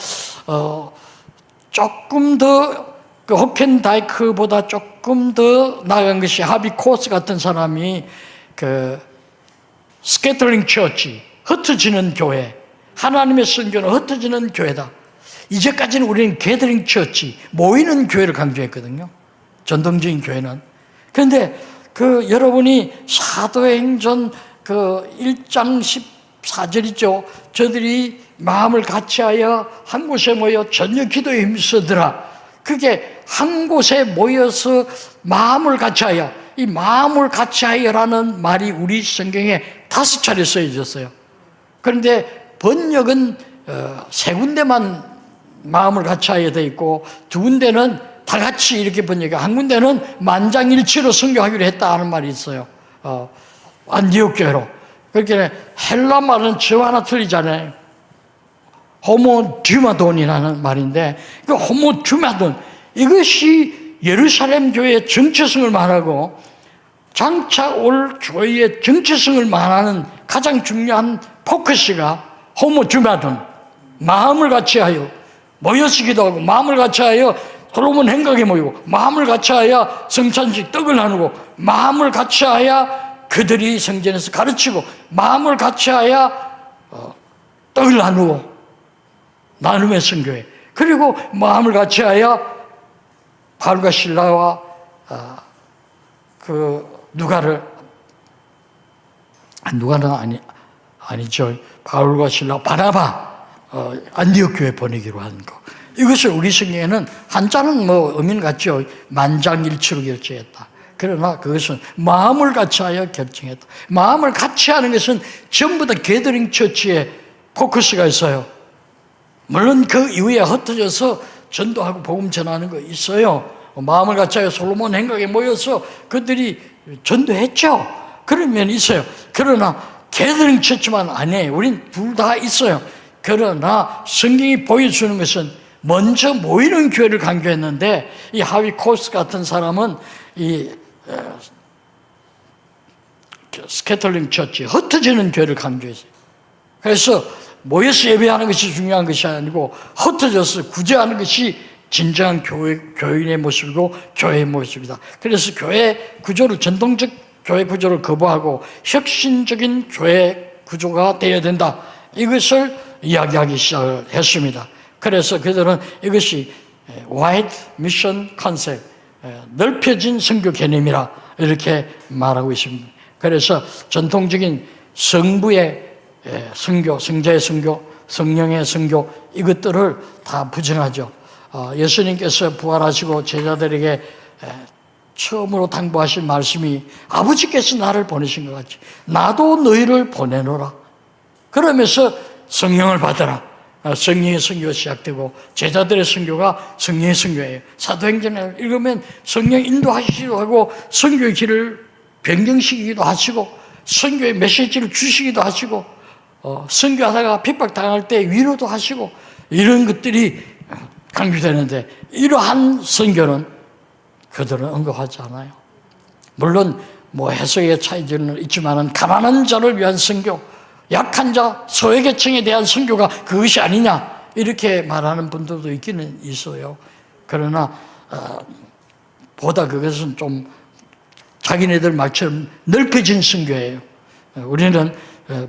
조금 더 그 호켄다이크보다 조금 더 나아간 것이 하비 코스 같은 사람이 그 스캐터링 처치, 흩어지는 교회, 하나님의 선교는 흩어지는 교회다. 이제까지는 우리는 게더링 처치, 모이는 교회를 강조했거든요. 전통적인 교회는. 그런데 그 여러분이 사도행전 그 1장 14절이죠. 저들이 마음을 같이하여 한 곳에 모여 전혀 기도에 힘쓰더라. 그게 한 곳에 모여서 마음을 같이하여, 이 마음을 같이하여라는 말이 우리 성경에 5차례 쓰여졌어요. 그런데 번역은 세 군데만 마음을 같이하여 되어 있고, 두 군데는 다 같이 이렇게 번역해, 한 군데는 만장일치로 선교하기로 했다 하는 말이 있어요. 안디옥 교회로. 그렇게 헬라 말은 저 하나 틀리잖아요. 호모듀마돈이라는 말인데, 그 호모듀마돈, 이것이 예루살렘 교회의 정체성을 말하고 장차 올 교회의 정체성을 말하는 가장 중요한 포커스가 호모듀마돈, 마음을 같이하여 모여서 기도하고, 마음을 같이하여 솔로몬 행각에 모이고, 마음을 같이하여 성찬식 떡을 나누고, 마음을 같이하여 그들이 성전에서 가르치고, 마음을 같이하여 떡을 나누고, 나눔의 선교회. 그리고 마음을 같이하여 바울과 실라와 누가는 아니죠. 바울과 실라, 바나바 안디옥 교회 보내기로 한 거. 이것을 우리 성경에는 한자는 뭐 의미는 같죠. 만장일치로 결정했다. 그러나 그것은 마음을 같이하여 결정했다. 마음을 같이하는 것은 전부 다 게더링 처치에 포커스가 있어요. 물론 그 이후에 흩어져서 전도하고 복음 전하는 거 있어요. 마음을 같이하여 솔로몬 행각에 모여서 그들이 전도했죠. 그런 면이 있어요. 그러나 게더링 처치만 아니에요. 우린 둘 다 있어요. 그러나 성경이 보여주는 것은 먼저 모이는 교회를 강조했는데, 이 하위 코스 같은 사람은 이 스캐터링 처치, 흩어지는 교회를 강조했어요. 그래서 모여서 예배하는 것이 중요한 것이 아니고 흩어져서 구제하는 것이 진정한 교인의 모습이고 교회의 모습이다. 그래서 교회 구조를, 전통적 교회 구조를 거부하고 혁신적인 교회 구조가 되어야 된다. 이것을 이야기하기 시작을 했습니다. 그래서 그들은 이것이 와이드 미션 컨셉, 넓혀진 선교 개념이라 이렇게 말하고 있습니다. 그래서 전통적인 성부의 선교, 성자의 선교, 성령의 선교, 이것들을 다 부정하죠. 예수님께서 부활하시고 제자들에게 처음으로 당부하신 말씀이 아버지께서 나를 보내신 것 같이 나도 너희를 보내노라. 그러면서 성령을 받아라. 성령의 선교가 시작되고 제자들의 선교가 성령의 선교예요. 사도행전을 읽으면 성령 인도하시기도 하고 선교의 길을 변경시키기도 하시고 선교의 메시지를 주시기도 하시고 선교하다가 핍박당할 때 위로도 하시고 이런 것들이 강조되는데, 이러한 선교는 그들은 언급하지 않아요. 물론 뭐 해석의 차이는 있지만 가난한 자를 위한 선교, 약한 자, 소외계층에 대한 선교가 그것이 아니냐 이렇게 말하는 분들도 있기는 있어요. 그러나 보다 그것은 좀 자기네들 말처럼 넓혀진 선교예요. 우리는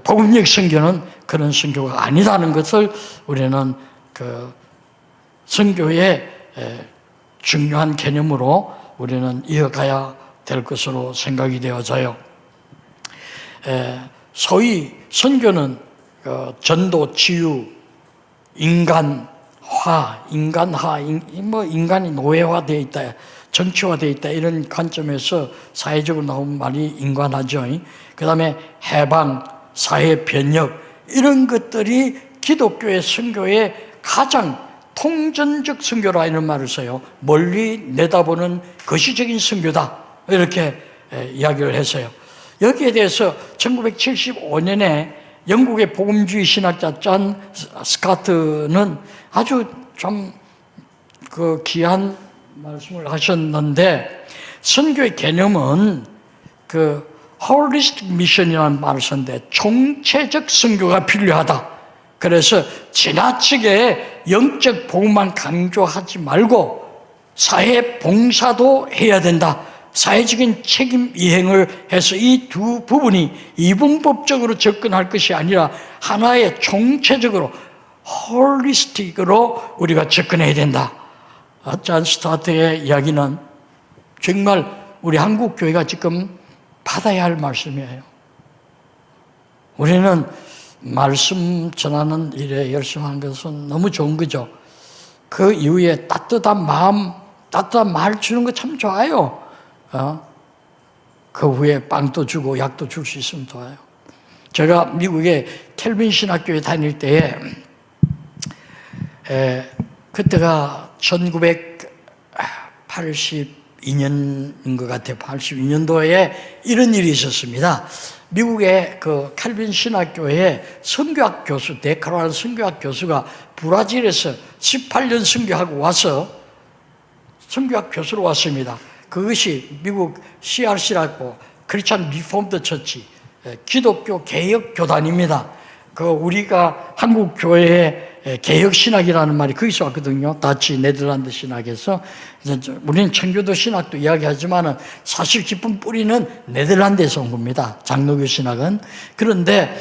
복음적 선교는 그런 선교가 아니라는 것을 우리는 그 선교의 중요한 개념으로 우리는 이어가야 될 것으로 생각이 되어져요. 소위 선교는 전도, 치유, 인간화, 인간이 노예화되어 있다, 정치화되어 있다 이런 관점에서 사회적으로 나온 말이 인간화죠. 그 다음에 해방, 사회 변혁 이런 것들이 기독교의 선교의 가장 통전적 선교라 이런 말을 써요. 멀리 내다보는 거시적인 선교다 이렇게 이야기를 했어요. 여기에 대해서 1975년에 영국의 복음주의 신학자 존 스카트는 아주 좀 귀한 말씀을 하셨는데, 선교의 개념은 그 홀리스틱 미션이라는 말을 썼는데 총체적 선교가 필요하다. 그래서 지나치게 영적 복음만 강조하지 말고 사회 봉사도 해야 된다. 사회적인 책임 이행을 해서 이 두 부분이 이분법적으로 접근할 것이 아니라 하나의 총체적으로 홀리스틱으로 우리가 접근해야 된다. 존 스타트의 이야기는 정말 우리 한국 교회가 지금 받아야 할 말씀이에요. 우리는 말씀 전하는 일에 열심히 하는 것은 너무 좋은 거죠. 그 이후에 따뜻한 마음, 따뜻한 말 주는 거 참 좋아요. 그 후에 빵도 주고 약도 줄 수 있으면 좋아요. 제가 미국의 켈빈 신학교에 다닐 때에 그때가 1982년인 것 같아요. 82년도에 이런 일이 있었습니다. 미국의 그 켈빈 신학교에 선교학 교수, 데카로라는 선교학 교수가 브라질에서 18년 선교하고 와서 선교학 교수로 왔습니다. 그것이 미국 CRC라고 크리스천 리폼드 처치, 기독교 개혁 교단입니다. 그 우리가 한국 교회의 개혁 신학이라는 말이 거기서 왔거든요. 다치 네덜란드 신학에서. 우리는 청교도 신학도 이야기하지만은 사실 깊은 뿌리는 네덜란드에서 온 겁니다. 장로교 신학은. 그런데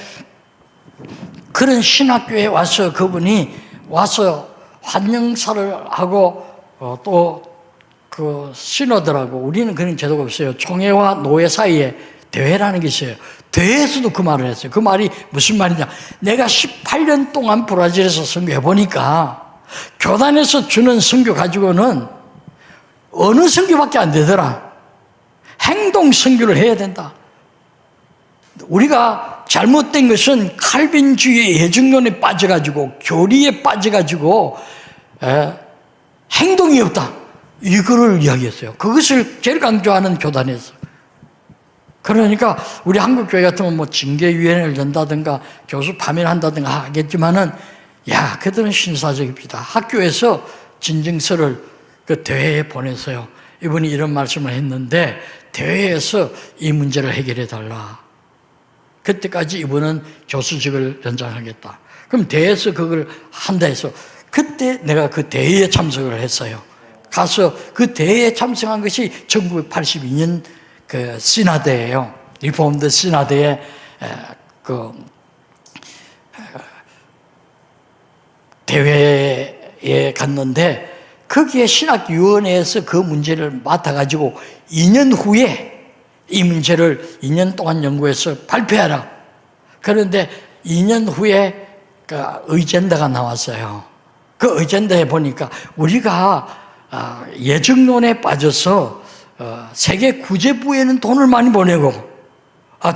그런 신학교에 와서 그분이 와서 환영사를 하고 또 그 신호들하고, 우리는 그런 제도가 없어요. 총회와 노예 사이에 대회라는 게 있어요. 대회에서도 그 말을 했어요. 그 말이 무슨 말이냐. 내가 18년 동안 브라질에서 선교해보니까 교단에서 주는 선교 가지고는 어느 선교밖에 안 되더라. 행동 선교를 해야 된다. 우리가 잘못된 것은 칼빈주의의 예증론에 빠져가지고 교리에 빠져가지고 행동이 없다. 이거를 이야기했어요. 그것을 제일 강조하는 교단에서. 그러니까 우리 한국교회 같으면 뭐 징계위원회를 연다든가 교수 파면한다든가 하겠지만은, 야, 그들은 신사적입니다. 학교에서 진정서를 그 대회에 보내서요. 이분이 이런 말씀을 했는데 대회에서 이 문제를 해결해 달라. 그때까지 이분은 교수직을 연장하겠다. 그럼 대회에서 그걸 한다 해서 그때 내가 그 대회에 참석을 했어요. 가서 그 대회에 참석한 것이 1982년 그 시나드예요. 리폼드 시나드에 그 대회에 갔는데 거기에 신학위원회에서 그 문제를 맡아가지고 2년 후에 이 문제를 2년 동안 연구해서 발표하라. 그런데 2년 후에 그 의젠다가 나왔어요. 그 의젠다에 보니까 우리가 예정론에 빠져서 세계 구제부에는 돈을 많이 보내고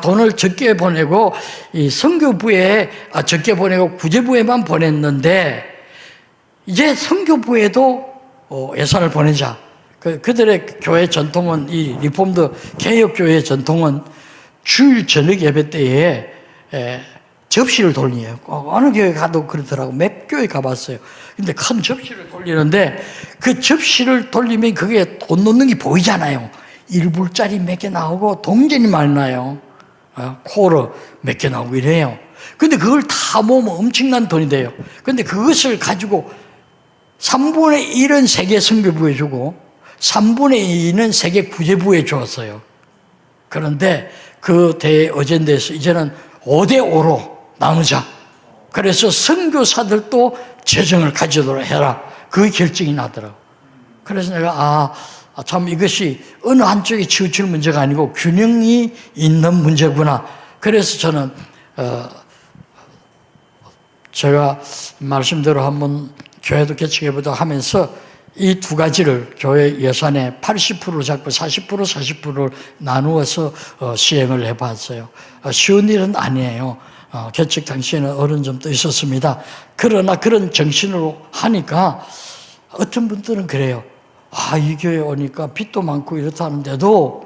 돈을 적게 보내고 이 선교부에 적게 보내고 구제부에만 보냈는데 이제 선교부에도 예산을 보내자. 그들의 교회 전통은, 이 리폼드 개혁교회의 전통은 주일 저녁 예배 때에 접시를 돌려요. 어느 교회 가도 그러더라고. 몇 교회 가봤어요. 근데 큰 접시를 돌리는데 그 접시를 돌리면 그게 돈 넣는 게 보이잖아요. 1불짜리 몇 개 나오고 동전이 많이 나요. 코르 몇 개 나오고 이래요. 근데 그걸 다 모으면 엄청난 돈이 돼요. 근데 그것을 가지고 3분의 1은 세계 선교부에 주고 3분의 2는 세계 구제부에 주었어요. 그런데 그 대어젠데에서 이제는 5대5로 나누자. 그래서 선교사들도 재정을 가지도록 해라. 그 결정이 나더라고. 그래서 내가 참 이것이 어느 한쪽에 치우칠 문제가 아니고 균형이 있는 문제구나. 그래서 저는 제가 말씀대로 한번 교회도 개척해보자 하면서 이 두 가지를 교회 예산의 80%를 잡고 40%를 나누어서 시행을 해봤어요. 쉬운 일은 아니에요. 개척 당시에는 어려운 점도 있었습니다. 그러나 그런 정신으로 하니까 어떤 분들은 그래요. 이 교회 오니까 빚도 많고 이렇다는데도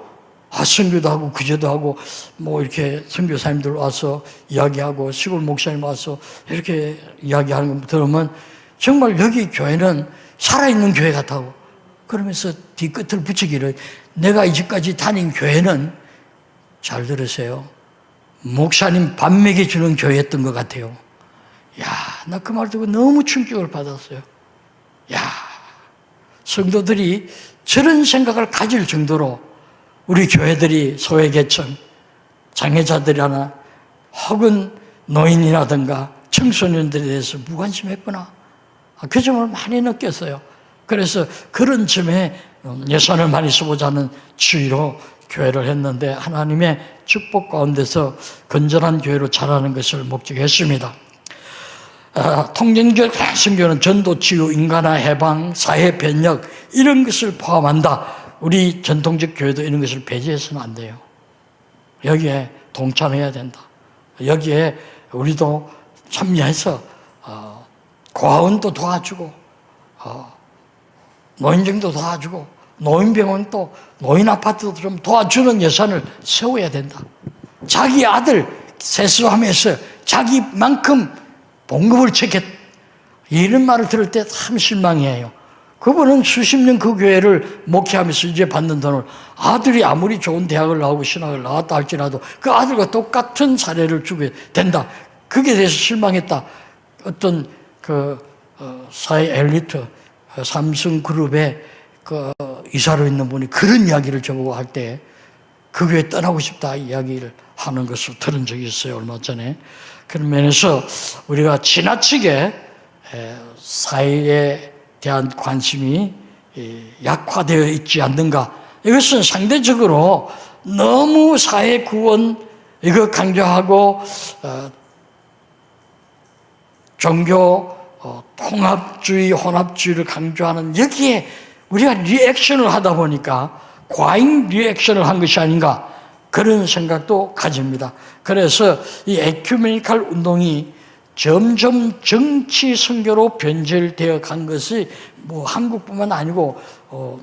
선교도 하고 구제도 하고 뭐 이렇게 선교사님들 와서 이야기하고 시골 목사님 와서 이렇게 이야기하는 거 들으면 정말 여기 교회는 살아있는 교회 같다고. 그러면서 뒤끝을 붙이기를, 내가 이제까지 다닌 교회는, 잘 들으세요, 목사님 밥 먹여주는 교회였던 것 같아요. 야, 나 그 말 듣고 너무 충격을 받았어요. 야, 성도들이 저런 생각을 가질 정도로 우리 교회들이 소외계층, 장애자들이나 혹은 노인이라든가 청소년들에 대해서 무관심했구나, 그 점을 많이 느꼈어요. 그래서 그런 점에 예산을 많이 써보자는 추이로 교회를 했는데, 하나님의 축복 가운데서 건전한 교회로 자라는 것을 목적했습니다. 통전적 선교는 전도, 치유, 인간화, 해방, 사회 변혁, 이런 것을 포함한다. 우리 전통적 교회도 이런 것을 배제해서는 안 돼요. 여기에 동참해야 된다. 여기에 우리도 참여해서 고아원도 도와주고, 노인정도 도와주고, 노인병원도, 노인아파트도 좀 도와주는 예산을 세워야 된다. 자기 아들 세수하면서 자기만큼 봉급을 챙겼, 이런 말을 들을 때 참 실망이에요. 그분은 수십 년 그 교회를 목회하면서 이제 받는 돈을, 아들이 아무리 좋은 대학을 나오고 신학을 나왔다 할지라도 그 아들과 똑같은 사례를 주게 된다. 그게 대해서 실망했다. 어떤 사회 엘리트 삼성그룹의 이사로 있는 분이 그런 이야기를 저보고 할 때 그 교회 떠나고 싶다 이야기를 하는 것을 들은 적이 있어요, 얼마 전에. 그런 면에서 우리가 지나치게 사회에 대한 관심이 약화되어 있지 않는가. 이것은 상대적으로 너무 사회 구원 이거 강조하고 종교 통합주의, 혼합주의를 강조하는 여기에 우리가 리액션을 하다 보니까 과잉 리액션을 한 것이 아닌가, 그런 생각도 가집니다. 그래서 이 에큐메니칼 운동이 점점 정치 선교로 변질되어 간 것이 뭐 한국뿐만 아니고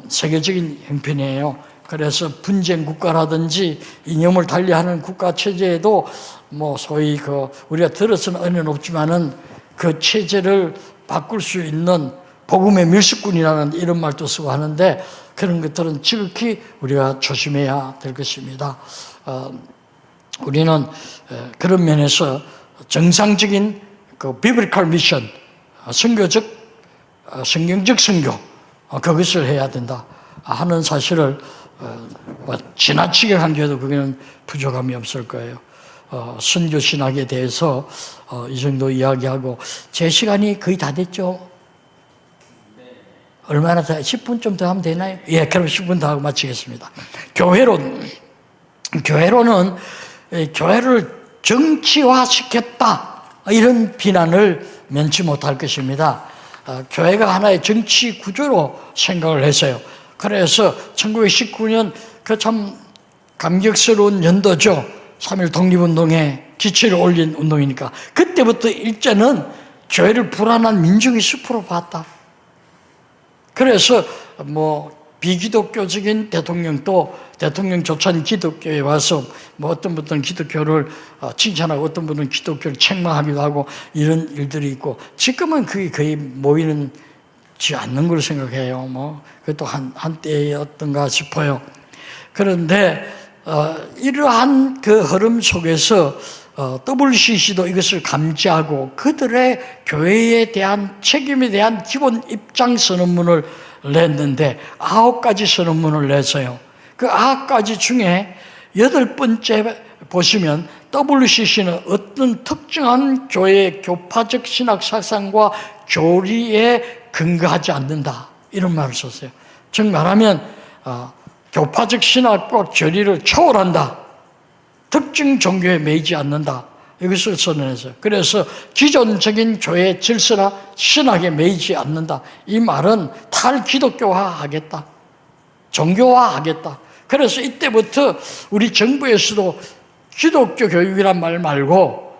세계적인 형편이에요. 그래서 분쟁 국가라든지 이념을 달리하는 국가 체제에도 뭐 소위 우리가 들어서는 은혜는 없지만은 그 체제를 바꿀 수 있는 복음의 밀수꾼이라는 이런 말도 쓰고 하는데, 그런 것들은 지극히 우리가 조심해야 될 것입니다. 우리는 그런 면에서 정상적인 비블리컬 미션, 선교적, 성경적 선교, 그것을 해야 된다 하는 사실을 지나치게 강조해도 그게는 부족함이 없을 거예요. 선교 신학에 대해서 이 정도 이야기하고, 제 시간이 거의 다 됐죠? 얼마나 더, 10분 좀 더 하면 되나요? 예, 그럼 10분 더 하고 마치겠습니다. 교회로는 교회를 정치화시켰다, 이런 비난을 면치 못할 것입니다. 교회가 하나의 정치 구조로 생각을 했어요. 그래서 1919년 그 참 감격스러운 연도죠. 3.1 독립운동에 기초를 올린 운동이니까 그때부터 일제는 교회를 불안한 민중의 숲으로 봤다. 그래서 뭐 비기독교적인 대통령도 대통령조차는 기독교에 와서 뭐 어떤 분들은 기독교를 칭찬하고 어떤 분은 기독교를 책망하기도 하고 이런 일들이 있고, 지금은 그게 거의 모이지 않는 걸로 생각해요. 뭐 그것도 한때였던가 싶어요. 그런데 이러한 그 흐름 속에서 WCC도 이것을 감지하고 그들의 교회에 대한 책임에 대한 기본 입장 선언문을 냈는데 9가지 선언문을 냈어요. 그 9가지 중에 8번째 보시면 WCC는 어떤 특정한 교회의 교파적 신학 사상과 교리에 근거하지 않는다, 이런 말을 썼어요. 즉 말하면 교파적 신학과 교리를 초월한다, 특정 종교에 매이지 않는다, 이것을 선언했어요. 그래서 기존적인 교회 질서나 신학에 매이지 않는다, 이 말은 탈기독교화하겠다, 종교화하겠다. 그래서 이때부터 우리 정부에서도 기독교 교육이란 말 말고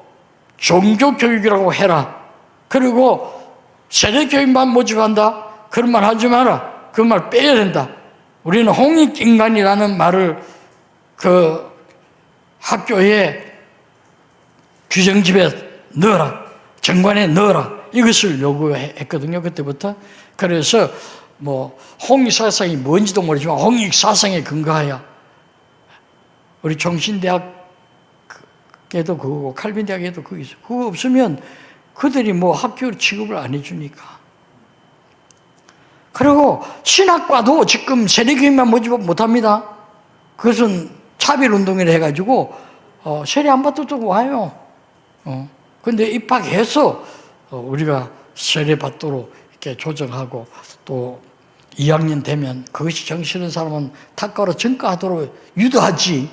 종교 교육이라고 해라, 그리고 세대 교육만 모집한다, 그런 말 하지 마라, 그 말 빼야 된다. 우리는 홍익인간이라는 말을 그 학교에 규정집에 넣어라, 정관에 넣어라, 이것을 요구했거든요, 그때부터. 그래서 뭐 홍익사상이 뭔지도 모르지만 홍익사상에 근거하여 우리 종신대학에도 그거고 칼빈대학에도 그거 있어요. 그거 없으면 그들이 뭐 학교 취급을 안 해주니까. 그리고 신학과도 지금 세례교육만 모집 못합니다. 그것은 차별운동이라 해가지고 세례 안 받도 좀 와요. 근데 입학해서 우리가 세례 받도록 이렇게 조정하고 또 2학년 되면 그것이 정신은 사람은 탁가로 전가하도록 유도하지.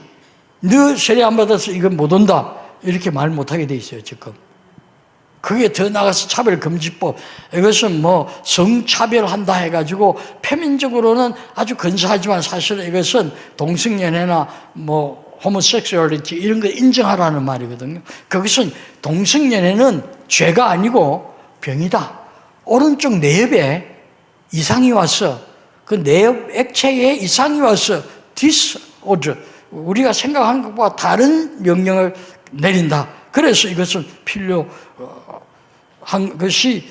너 세례 안 받아서 이건 못 온다. 이렇게 말 못하게 돼 있어요, 지금. 그게 더 나가서 차별금지법. 이것은 뭐 성차별한다 해가지고 표면적으로는 아주 근사하지만 사실은 이것은 동성연애나 뭐 호모섹슈얼리티 이런 거 인정하라는 말이거든요. 그것은 동성연애는 죄가 아니고 병이다. 오른쪽 내엽에 이상이 와서 그 내엽 액체에 이상이 와서 disorder, 우리가 생각한 것보다 다른 명령을 내린다. 그래서 이것은 필요한 것이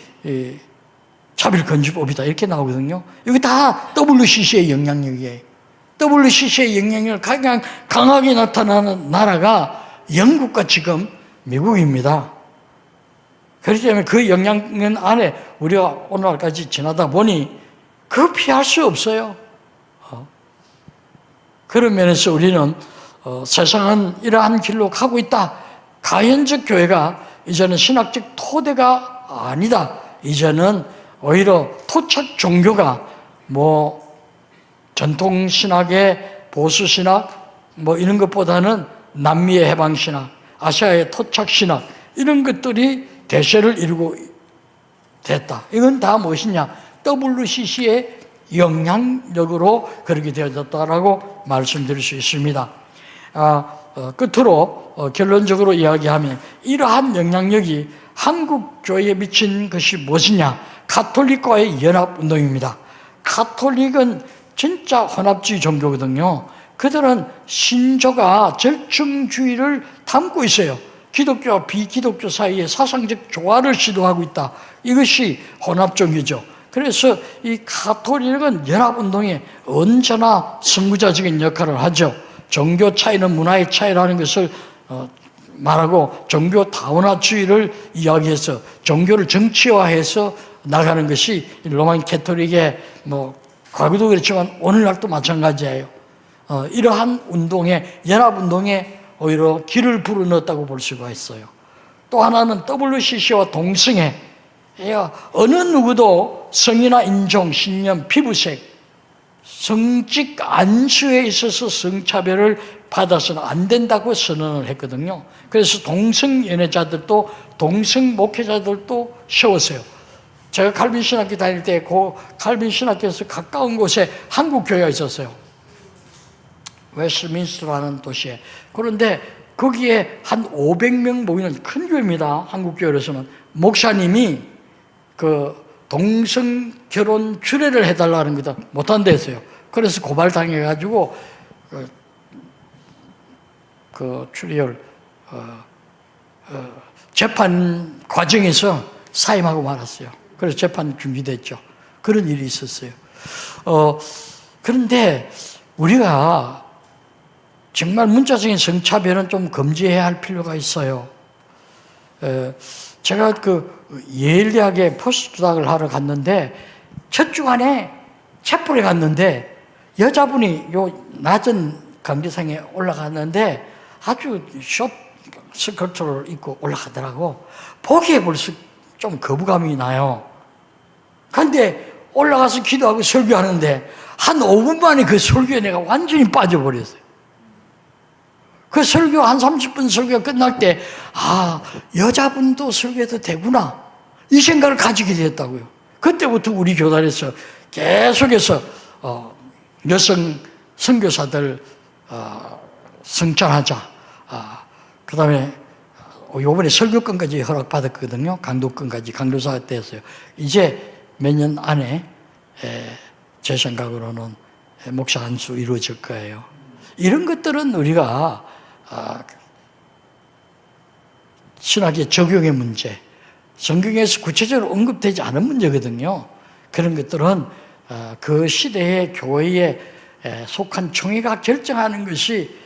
차별금지법이다 이렇게 나오거든요. 이거 다 WCC의 영향력이에요. WCC의 영향력을 가장 강하게 나타나는 나라가 영국과 지금 미국입니다. 그렇기 때문에 그 영향력 안에 우리가 오늘날까지 지나다 보니 그거 피할 수 없어요. 그런 면에서 우리는 세상은 이러한 길로 가고 있다. 가현적 교회가 이제는 신학적 토대가 아니다. 이제는 오히려 토착 종교가 뭐 전통 신학의 보수 신학 뭐 이런 것보다는 남미의 해방 신학, 아시아의 토착 신학 이런 것들이 대세를 이루고 됐다. 이건 다 무엇이냐? WCC의 영향력으로 그렇게 되어졌다라고 말씀드릴 수 있습니다. 끝으로 결론적으로 이야기하면 이러한 영향력이 한국 교회에 미친 것이 무엇이냐? 가톨릭과의 연합운동입니다. 가톨릭은 진짜 혼합주의 종교거든요. 그들은 신조가 절충주의를 담고 있어요. 기독교와 비기독교 사이에 사상적 조화를 시도하고 있다. 이것이 혼합종교죠. 그래서 이 가톨릭은 연합운동에 언제나 선구자적인 역할을 하죠. 종교 차이는 문화의 차이라는 것을 말하고 종교 다원화주의를 이야기해서 종교를 정치화해서 나가는 것이 로만 캐톨릭의 뭐 과거도 그렇지만 오늘날도 마찬가지예요. 이러한 운동에 연합운동에 오히려 길을 불어넣었다고 볼 수가 있어요. 또 하나는 WCC와 동성애. 어느 누구도 성이나 인종, 신념, 피부색, 성직 안수에 있어서 성차별을 받아서는 안 된다고 선언을 했거든요. 그래서 동성연애자들도 동성 목회자들도 세웠어요. 제가 칼빈 신학교 다닐 때 그 칼빈 신학교에서 가까운 곳에 한국 교회가 있었어요. 웨스트민스터라는 도시에. 그런데 거기에 한 500명 모이는 큰 교회입니다. 한국 교회로서는. 목사님이 그 동성 결혼 주례를 해달라는 거다 못한다 했어요. 그래서 고발당해가지고 그 추리열 재판 과정에서 사임하고 말았어요. 그래서 재판 중지됐죠. 그런 일이 있었어요. 그런데 우리가 정말 문자적인 성차별은 좀 금지해야 할 필요가 있어요. 제가 그 예일 대학에 포스트닥을 하러 갔는데 첫 주간에 채플에 갔는데 여자분이 요 낮은 강제상에 올라갔는데 아주 숏 스커트를 입고 올라가더라고. 보기에 벌써 좀 거부감이 나요. 그런데 올라가서 기도하고 설교하는데 한 5분 만에 그 설교에 내가 완전히 빠져버렸어요. 그 설교 한 30분 설교가 끝날 때 여자분도 설교해도 되구나 이 생각을 가지게 되었다고요. 그때부터 우리 교단에서 계속해서 여성 선교사들 성찬하자. 그 다음에 요번에 설교권까지 허락받았거든요. 강도권까지 강도사가 됐어요. 이제 몇 년 안에 제 생각으로는 목사 안수 이루어질 거예요. 이런 것들은 우리가 신학의 적용의 문제, 성경에서 구체적으로 언급되지 않은 문제거든요. 그런 것들은 그 시대의 교회에 속한 총회가 결정하는 것이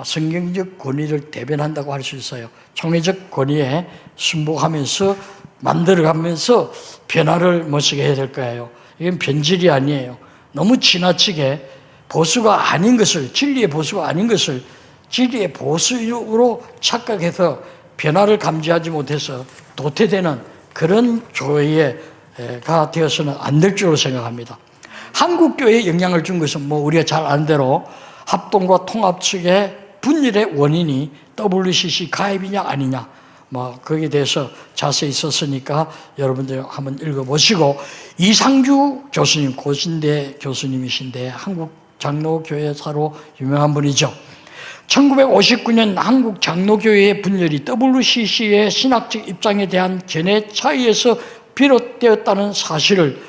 성경적 권위를 대변한다고 할 수 있어요. 총회적 권위에 순복하면서 만들어가면서 변화를 모시게 해야 될 거예요. 이건 변질이 아니에요. 너무 지나치게 보수가 아닌 것을, 진리의 보수가 아닌 것을 진리의 보수로 착각해서 변화를 감지하지 못해서 도태되는 그런 교회가 되어서는 안 될 줄로 생각합니다. 한국 교회에 영향을 준 것은 우리가 잘 아는 대로 합동과 통합 측의 분열의 원인이 WCC 가입이냐 아니냐 거기에 대해서 자세히 썼으니까 여러분들 한번 읽어보시고, 이상규 교수님, 고신대 교수님이신데 한국 장로교회사로 유명한 분이죠. 1959년 한국 장로교회의 분열이 WCC의 신학적 입장에 대한 견해 차이에서 비롯되었다는 사실을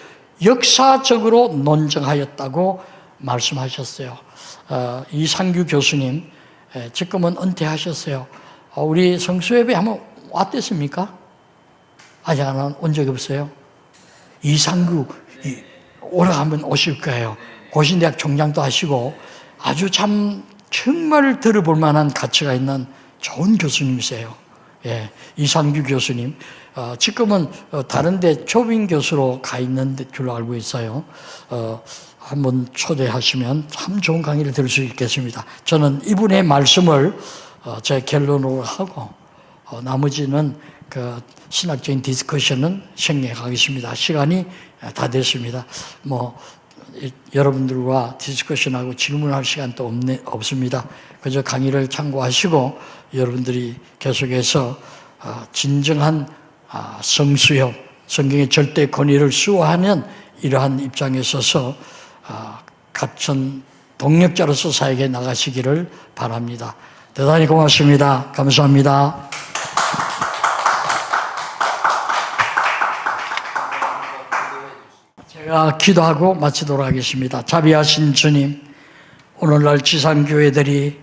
역사적으로 논증하였다고 말씀하셨어요. 이상규 교수님 지금은 은퇴하셨어요. 우리 성수예배 한번 왔댔습니까? 아직 안 온 적이 없어요. 이상규 오늘 한번 오실 거예요. 고신대학 총장도 하시고 아주 정말 들어볼 만한 가치가 있는 좋은 교수님이세요. 이상규 교수님 지금은 다른 데 조빈 교수로 가 있는 줄로 알고 있어요. 한번 초대하시면 참 좋은 강의를 들을 수 있겠습니다. 저는 이분의 말씀을 제 결론으로 하고 나머지는 그 신학적인 디스커션은 생략하겠습니다. 시간이 다 됐습니다. 여러분들과 디스커션하고 질문할 시간도 없습니다. 그저 강의를 참고하시고 여러분들이 계속해서 진정한 성수협, 성경의 절대 권위를 수호하는 이러한 입장에 서서 같은 동력자로서 사역에 나가시기를 바랍니다. 대단히 고맙습니다. 감사합니다. 제가 기도하고 마치도록 하겠습니다. 자비하신 주님, 오늘날 지상교회들이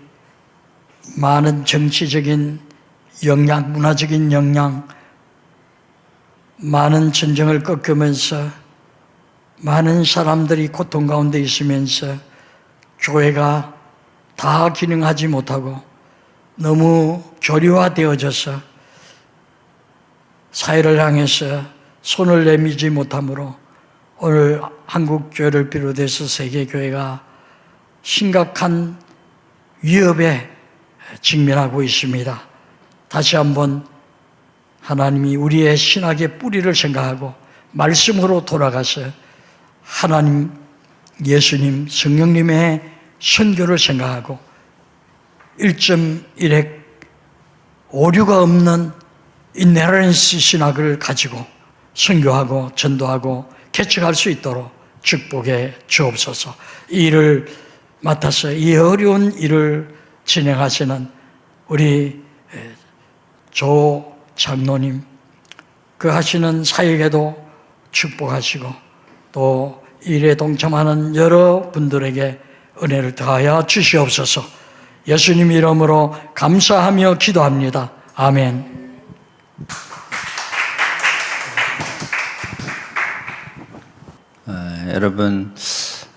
많은 정치적인 역량, 문화적인 역량, 많은 전쟁을 겪으면서 많은 사람들이 고통 가운데 있으면서 교회가 다 기능하지 못하고 너무 교류화되어져서 사회를 향해서 손을 내밀지 못하므로 오늘 한국교회를 비롯해서 세계교회가 심각한 위협에 직면하고 있습니다. 다시 한번 하나님이 우리의 신학의 뿌리를 생각하고 말씀으로 돌아가서 하나님, 예수님, 성령님의 선교를 생각하고 1.1핵 오류가 없는 인헤런스 신학을 가지고 선교하고 전도하고 개척할 수 있도록 축복해 주옵소서. 이 일을 맡아서 이 어려운 일을 진행하시는 우리 조 장로님, 그 하시는 사역에도 축복하시고 또 일에 동참하는 여러분들에게 은혜를 더하여 주시옵소서. 예수님 이름으로 감사하며 기도합니다. 아멘. 여러분,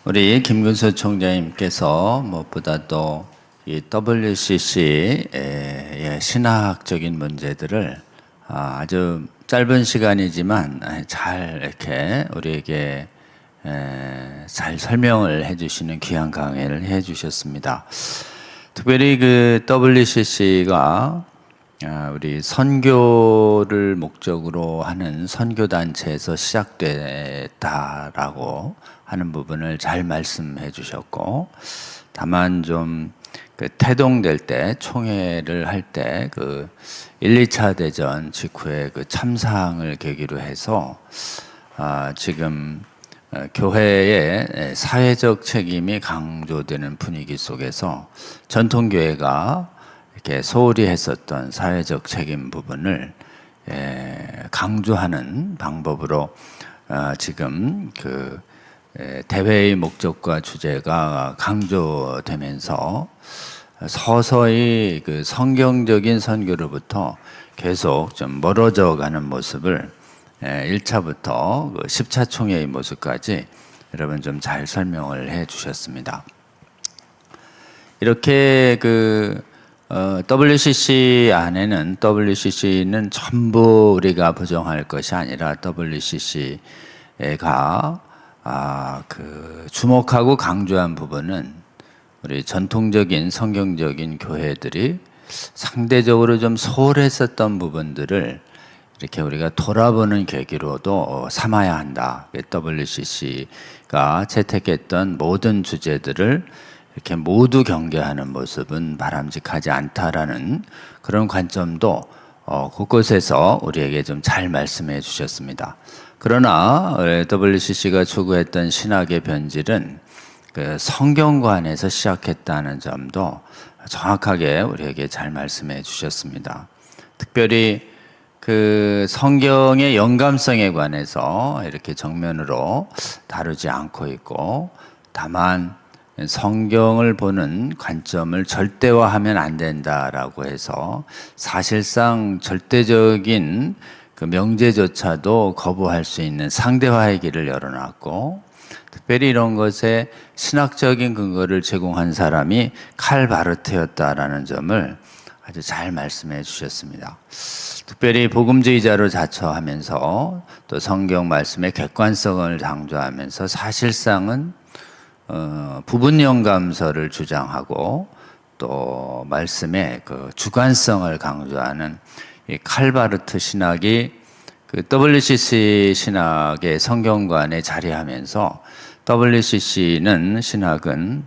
우리 김근수 총장님께서 무엇보다도 이 WCC의 신학적인 문제들을 아주 짧은 시간이지만 잘 이렇게 우리에게 잘 설명을 해주시는 귀한 강의를 해주셨습니다. 특별히 그 WCC가 우리 선교를 목적으로 하는 선교단체에서 시작됐다라고 하는 부분을 잘 말씀해 주셨고, 다만 좀 그 태동될 때, 총회를 할 때 그 1, 2차 대전 직후에 그 참상을 계기로 해서 지금 교회의 사회적 책임이 강조되는 분위기 속에서 전통교회가 이렇게 소홀히 했었던 사회적 책임 부분을 강조하는 방법으로 지금 그 대회의 목적과 주제가 강조되면서 서서히 그 성경적인 선교로부터 계속 좀 멀어져 가는 모습을 1차부터 그 10차 총회의 모습까지 여러분 좀 잘 설명을 해 주셨습니다. 이렇게 WCC 안에는 WCC는 전부 우리가 부정할 것이 아니라 WCC가 주목하고 강조한 부분은 우리 전통적인 성경적인 교회들이 상대적으로 좀 소홀했었던 부분들을 이렇게 우리가 돌아보는 계기로도 삼아야 한다. WCC가 채택했던 모든 주제들을 이렇게 모두 경계하는 모습은 바람직하지 않다라는 그런 관점도 곳곳에서 우리에게 좀 잘 말씀해 주셨습니다. 그러나 WCC가 추구했던 신학의 변질은 성경관에서 시작했다는 점도 정확하게 우리에게 잘 말씀해 주셨습니다. 특별히 성경의 영감성에 관해서 이렇게 정면으로 다루지 않고 있고, 다만 성경을 보는 관점을 절대화하면 안 된다라고 해서 사실상 절대적인 명제조차도 거부할 수 있는 상대화의 길을 열어놨고, 특별히 이런 것에 신학적인 근거를 제공한 사람이 칼 바르트였다라는 점을 아주 잘 말씀해 주셨습니다. 특별히 복음주의자로 자처하면서 또 성경 말씀의 객관성을 강조하면서 사실상은 부분 영감설을 주장하고 또 말씀의 주관성을 강조하는 이 칼바르트 신학이 WCC 신학의 성경관에 자리하면서 WCC는 신학은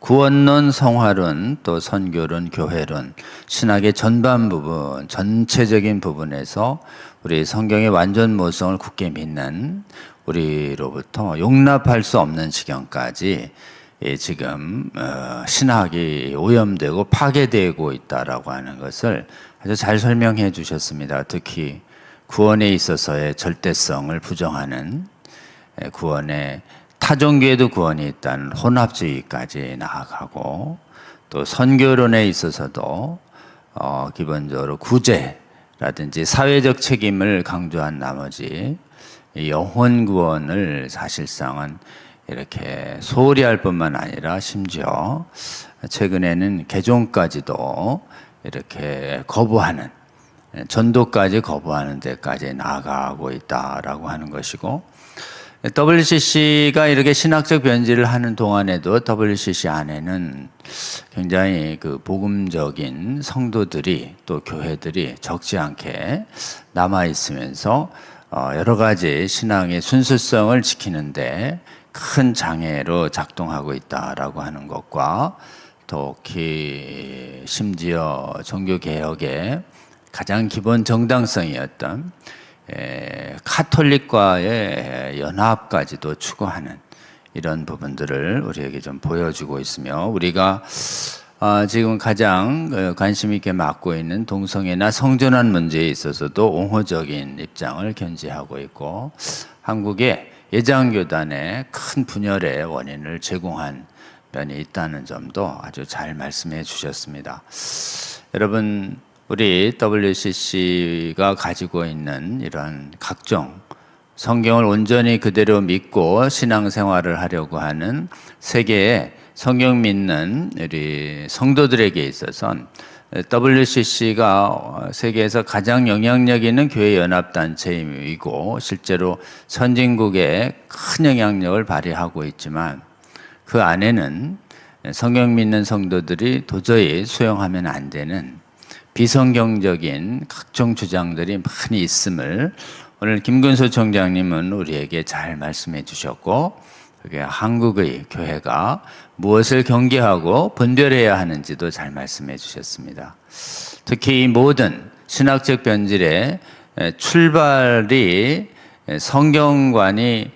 구원론, 성화론, 또 선교론, 교회론, 신학의 전반 부분, 전체적인 부분에서 우리 성경의 완전 모성을 굳게 믿는 우리로부터 용납할 수 없는 지경까지 지금 신학이 오염되고 파괴되고 있다라고 하는 것을 아주 잘 설명해 주셨습니다. 특히 구원에 있어서의 절대성을 부정하는, 구원에 타종교에도 구원이 있다는 혼합주의까지 나아가고, 또 선교론에 있어서도 기본적으로 구제라든지 사회적 책임을 강조한 나머지 영혼 구원을 사실상은 이렇게 소홀히 할 뿐만 아니라 심지어 최근에는 개종까지도 이렇게 거부하는, 전도까지 거부하는 데까지 나아가고 있다라고 하는 것이고, WCC가 이렇게 신학적 변질을 하는 동안에도 WCC 안에는 굉장히 복음적인 성도들이 또 교회들이 적지 않게 남아 있으면서 여러 가지 신앙의 순수성을 지키는데 큰 장애로 작동하고 있다라고 하는 것과, 특히 심지어 종교개혁의 가장 기본 정당성이었던 카톨릭과의 연합까지도 추구하는 이런 부분들을 우리에게 좀 보여주고 있으며, 우리가 지금 가장 관심 있게 맡고 있는 동성애나 성전환 문제에 있어서도 옹호적인 입장을 견지하고 있고, 한국의 예장교단의 큰 분열의 원인을 제공한 면이 있다는 점도 아주 잘 말씀해 주셨습니다. 여러분, 우리 WCC가 가지고 있는 이런 각종 성경을 온전히 그대로 믿고 신앙생활을 하려고 하는 세계의 성경 믿는 우리 성도들에게 있어서는 WCC가 세계에서 가장 영향력 있는 교회 연합단체이고 실제로 선진국에 큰 영향력을 발휘하고 있지만, 그 안에는 성경 믿는 성도들이 도저히 수용하면 안 되는 비성경적인 각종 주장들이 많이 있음을 오늘 김근수 총장님은 우리에게 잘 말씀해 주셨고, 그게 한국의 교회가 무엇을 경계하고 분별해야 하는지도 잘 말씀해 주셨습니다. 특히 이 모든 신학적 변질의 출발이 성경관이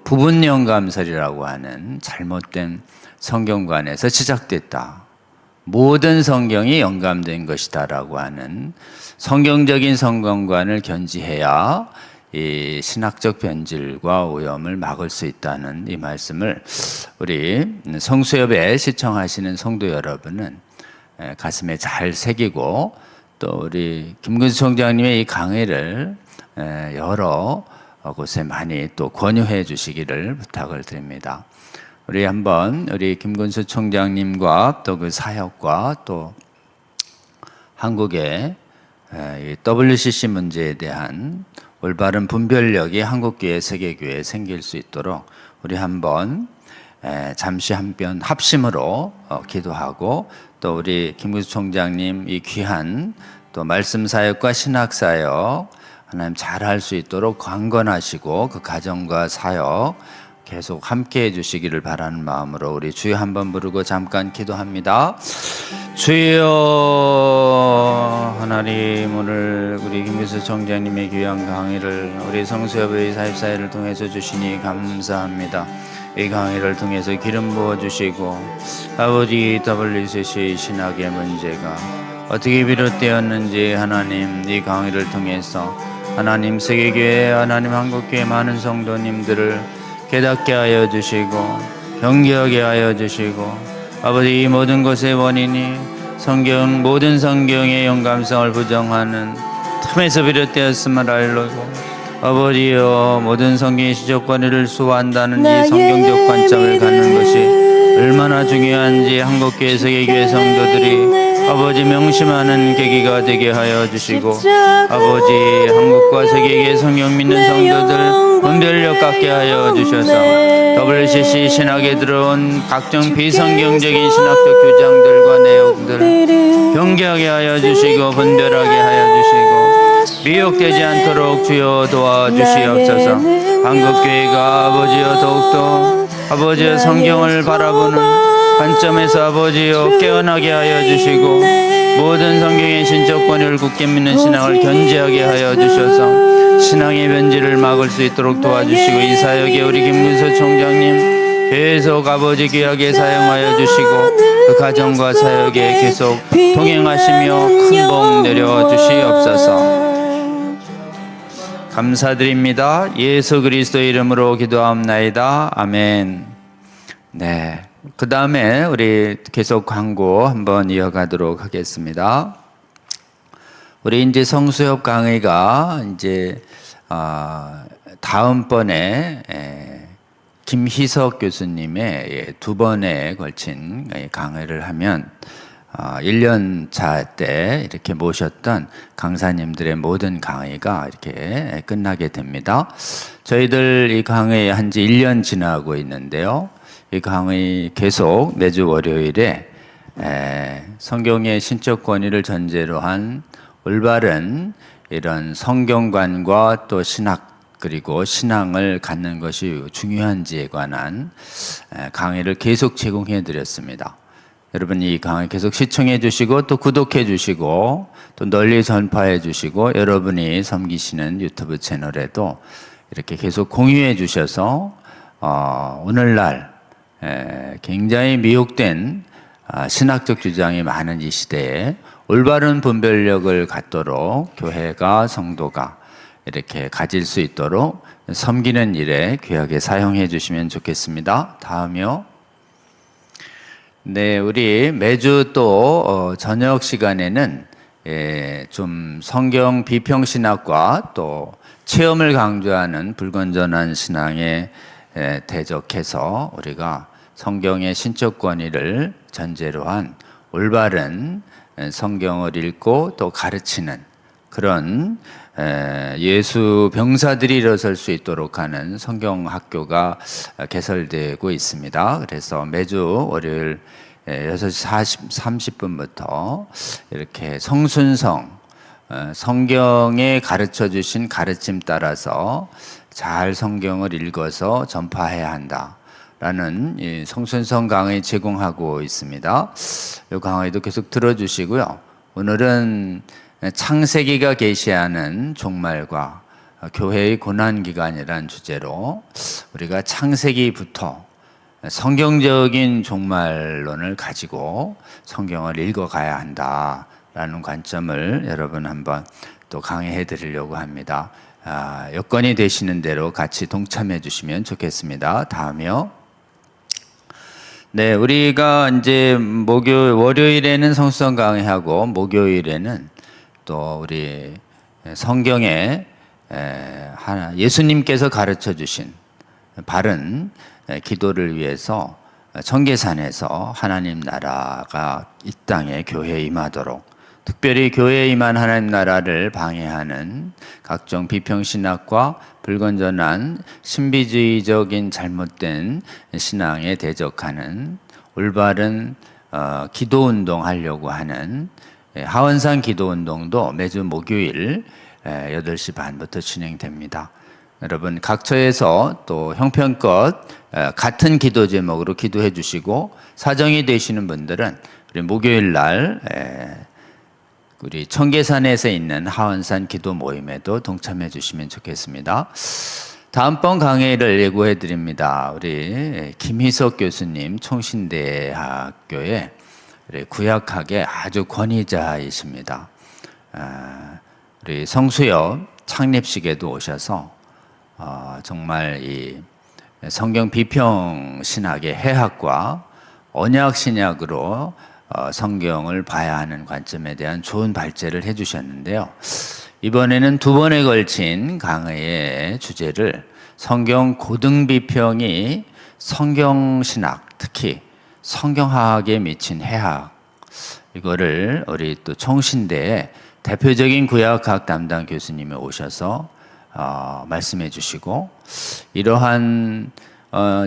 부분 영감설이라고 하는 잘못된 성경관에서 시작됐다. 모든 성경이 영감된 것이다라고 하는 성경적인 성경관을 견지해야 이 신학적 변질과 오염을 막을 수 있다는 이 말씀을 우리 성수협에 시청하시는 성도 여러분은 가슴에 잘 새기고, 또 우리 김근수 총장님의 이 강의를 여러 곳에 많이 또 권유해 주시기를 부탁을 드립니다. 우리 한번 우리 김근수 총장님과 또 그 사역과 또 한국의 이 WCC 문제에 대한 올바른 분별력이 한국교회, 세계교회에 생길 수 있도록 우리 한번 잠시 한편 합심으로 기도하고 또 우리 김근수 총장님 이 귀한 또 말씀 사역과 신학 사역 하나님 잘할 수 있도록 강건하시고 그 가정과 사역 계속 함께 해주시기를 바라는 마음으로 우리 주여 한번 부르고 잠깐 기도합니다. 주여 하나님, 오늘 우리 김규수 총장님의 귀한 강의를 우리 성수협의 사입사회를 통해서 주시니 감사합니다. 이 강의를 통해서 기름 부어주시고 아버지 WCC 신학의 문제가 어떻게 비롯되었는지 하나님 이 강의를 통해서 하나님 세계교회, 하나님 한국교회 많은 성도님들을 깨닫게 하여 주시고 경계하게 하여 주시고 아버지 이 모든 것의 원인이 모든 성경의 영감성을 부정하는 틈에서 비롯되었음을 알고 아버지여 모든 성경의 시적 권위를 수호한다는 이 성경적 관점을 갖는 것이 얼마나 중요한지 한국교회, 세계교회 성도들이 아버지 명심하는 계기가 되게 하여 주시고 아버지 한국과 세계의 성경 믿는 성도들 분별력 갖게 하여 주셔서 WCC 신학에 들어온 각종 비성경적인 신학적 주장들과 내용들 경계하게 하여 주시고 분별하게 하여 주시고 미혹되지 않도록 주여 도와주시옵소서. 한국교회가 아버지여 더욱더 아버지의 성경을 바라보는 관점에서 아버지여 깨어나게 하여 주시고 모든 성경의 신적 권위를 굳게 믿는 신앙을 견지하게 하여 주셔서 신앙의 변질을 막을 수 있도록 도와주시고 이 사역에 우리 김근수 총장님 계속 아버지 귀하게 사용하여 주시고 그 가정과 사역에 계속 동행하시며 큰 복 내려 주시옵소서. 감사드립니다. 예수 그리스도의 이름으로 기도하옵나이다. 아멘. 네. 그 다음에 우리 계속 광고 한번 이어가도록 하겠습니다. 우리 이제 성수협 강의가 이제 다음번에 김희석 교수님의 두 번에 걸친 강의를 하면 1년 차 때 이렇게 모셨던 강사님들의 모든 강의가 이렇게 끝나게 됩니다. 저희들 이 강의 한지 1년 지나고 있는데요. 이 강의 계속 매주 월요일에 성경의 신적 권위를 전제로 한 올바른 이런 성경관과 또 신학 그리고 신앙을 갖는 것이 중요한지에 관한 강의를 계속 제공해 드렸습니다. 여러분 이 강의 계속 시청해 주시고 또 구독해 주시고 또 널리 전파해 주시고 여러분이 섬기시는 유튜브 채널에도 이렇게 계속 공유해 주셔서 오늘날 굉장히 미혹된 신학적 주장이 많은 이 시대에 올바른 분별력을 갖도록 교회가 성도가 이렇게 가질 수 있도록 섬기는 일에 귀하게 사용해 주시면 좋겠습니다. 다음이요. 네, 우리 매주 또 저녁 시간에는 좀 성경 비평 신학과 또 체험을 강조하는 불건전한 신앙에 대적해서 우리가 성경의 신적 권위를 전제로 한 올바른 성경을 읽고 또 가르치는 그런 예수 병사들이 일어설 수 있도록 하는 성경 학교가 개설되고 있습니다. 그래서 매주 월요일 6시 30분부터 이렇게 성순성 성경에 가르쳐 주신 가르침 따라서 잘 성경을 읽어서 전파해야 한다. 라는 성순성 강의 제공하고 있습니다. 이 강의도 계속 들어주시고요. 오늘은 창세기가 계시하는 종말과 교회의 고난기간이라는 주제로 우리가 창세기부터 성경적인 종말론을 가지고 성경을 읽어가야 한다라는 관점을 여러분 한번 또 강의해 드리려고 합니다. 여건이 되시는 대로 같이 동참해 주시면 좋겠습니다. 다음이요. 네, 우리가 이제 월요일에는 성수성 강의하고 목요일에는 또 우리 성경의 예수님께서 가르쳐 주신 바른 기도를 위해서 청계산에서 하나님 나라가 이 땅에 교회에 임하도록, 특별히 교회에 임한 하나님 나라를 방해하는 각종 비평신학과 불건전한 신비주의적인 잘못된 신앙에 대적하는 올바른 기도운동 하려고 하는 하원산 기도운동도 매주 목요일 8시 반부터 진행됩니다. 여러분 각처에서 또 형편껏 같은 기도 제목으로 기도해 주시고, 사정이 되시는 분들은 우리 목요일 날 우리 청계산에서 있는 하원산 기도 모임에도 동참해 주시면 좋겠습니다. 다음번 강의를 예고해 드립니다. 우리 김희석 교수님 총신대학교의 구약학의 아주 권위자이십니다. 우리 성수협 창립식에도 오셔서 정말 이 성경 비평 신학의 해학과 언약 신약으로 성경을 봐야 하는 관점에 대한 좋은 발제를 해주셨는데요. 이번에는 2번에 걸친 강의의 주제를 성경 고등 비평이 성경 신학, 특히 성경학에 미친 해학, 이거를 우리 또 총신대의 대표적인 구약학 담당 교수님이 오셔서 말씀해 주시고, 이러한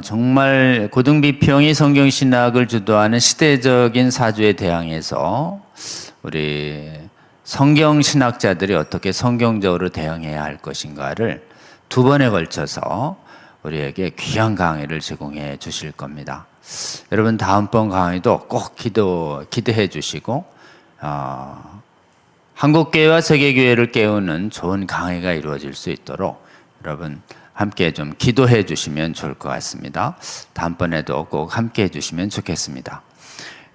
정말 고등비평이 성경신학을 주도하는 시대적인 사주에 대항해서 우리 성경신학자들이 어떻게 성경적으로 대응해야 할 것인가를 2번에 걸쳐서 우리에게 귀한 강의를 제공해 주실 겁니다. 여러분 다음번 강의도 꼭 기대해 주시고 한국교회와 세계교회를 깨우는 좋은 강의가 이루어질 수 있도록 여러분 함께 좀 기도해 주시면 좋을 것 같습니다. 다음번에도 꼭 함께 해 주시면 좋겠습니다.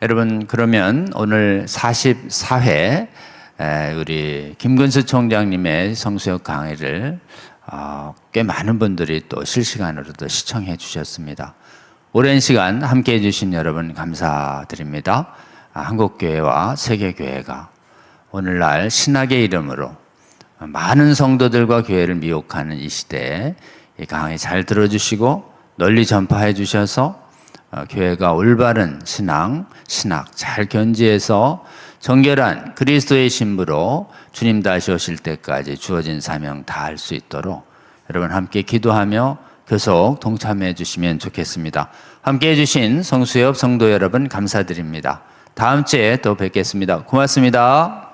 여러분 그러면 오늘 44회 우리 김근수 총장님의 성수역 강의를 꽤 많은 분들이 또 실시간으로도 시청해 주셨습니다. 오랜 시간 함께 해 주신 여러분 감사드립니다. 한국교회와 세계교회가 오늘날 신학의 이름으로 많은 성도들과 교회를 미혹하는 이 시대에 이 강의 잘 들어주시고 널리 전파해 주셔서 교회가 올바른 신학 잘 견지해서 정결한 그리스도의 신부로 주님 다시 오실 때까지 주어진 사명 다 할 수 있도록 여러분 함께 기도하며 계속 동참해 주시면 좋겠습니다. 함께 해주신 성수협 성도 여러분 감사드립니다. 다음 주에 또 뵙겠습니다. 고맙습니다.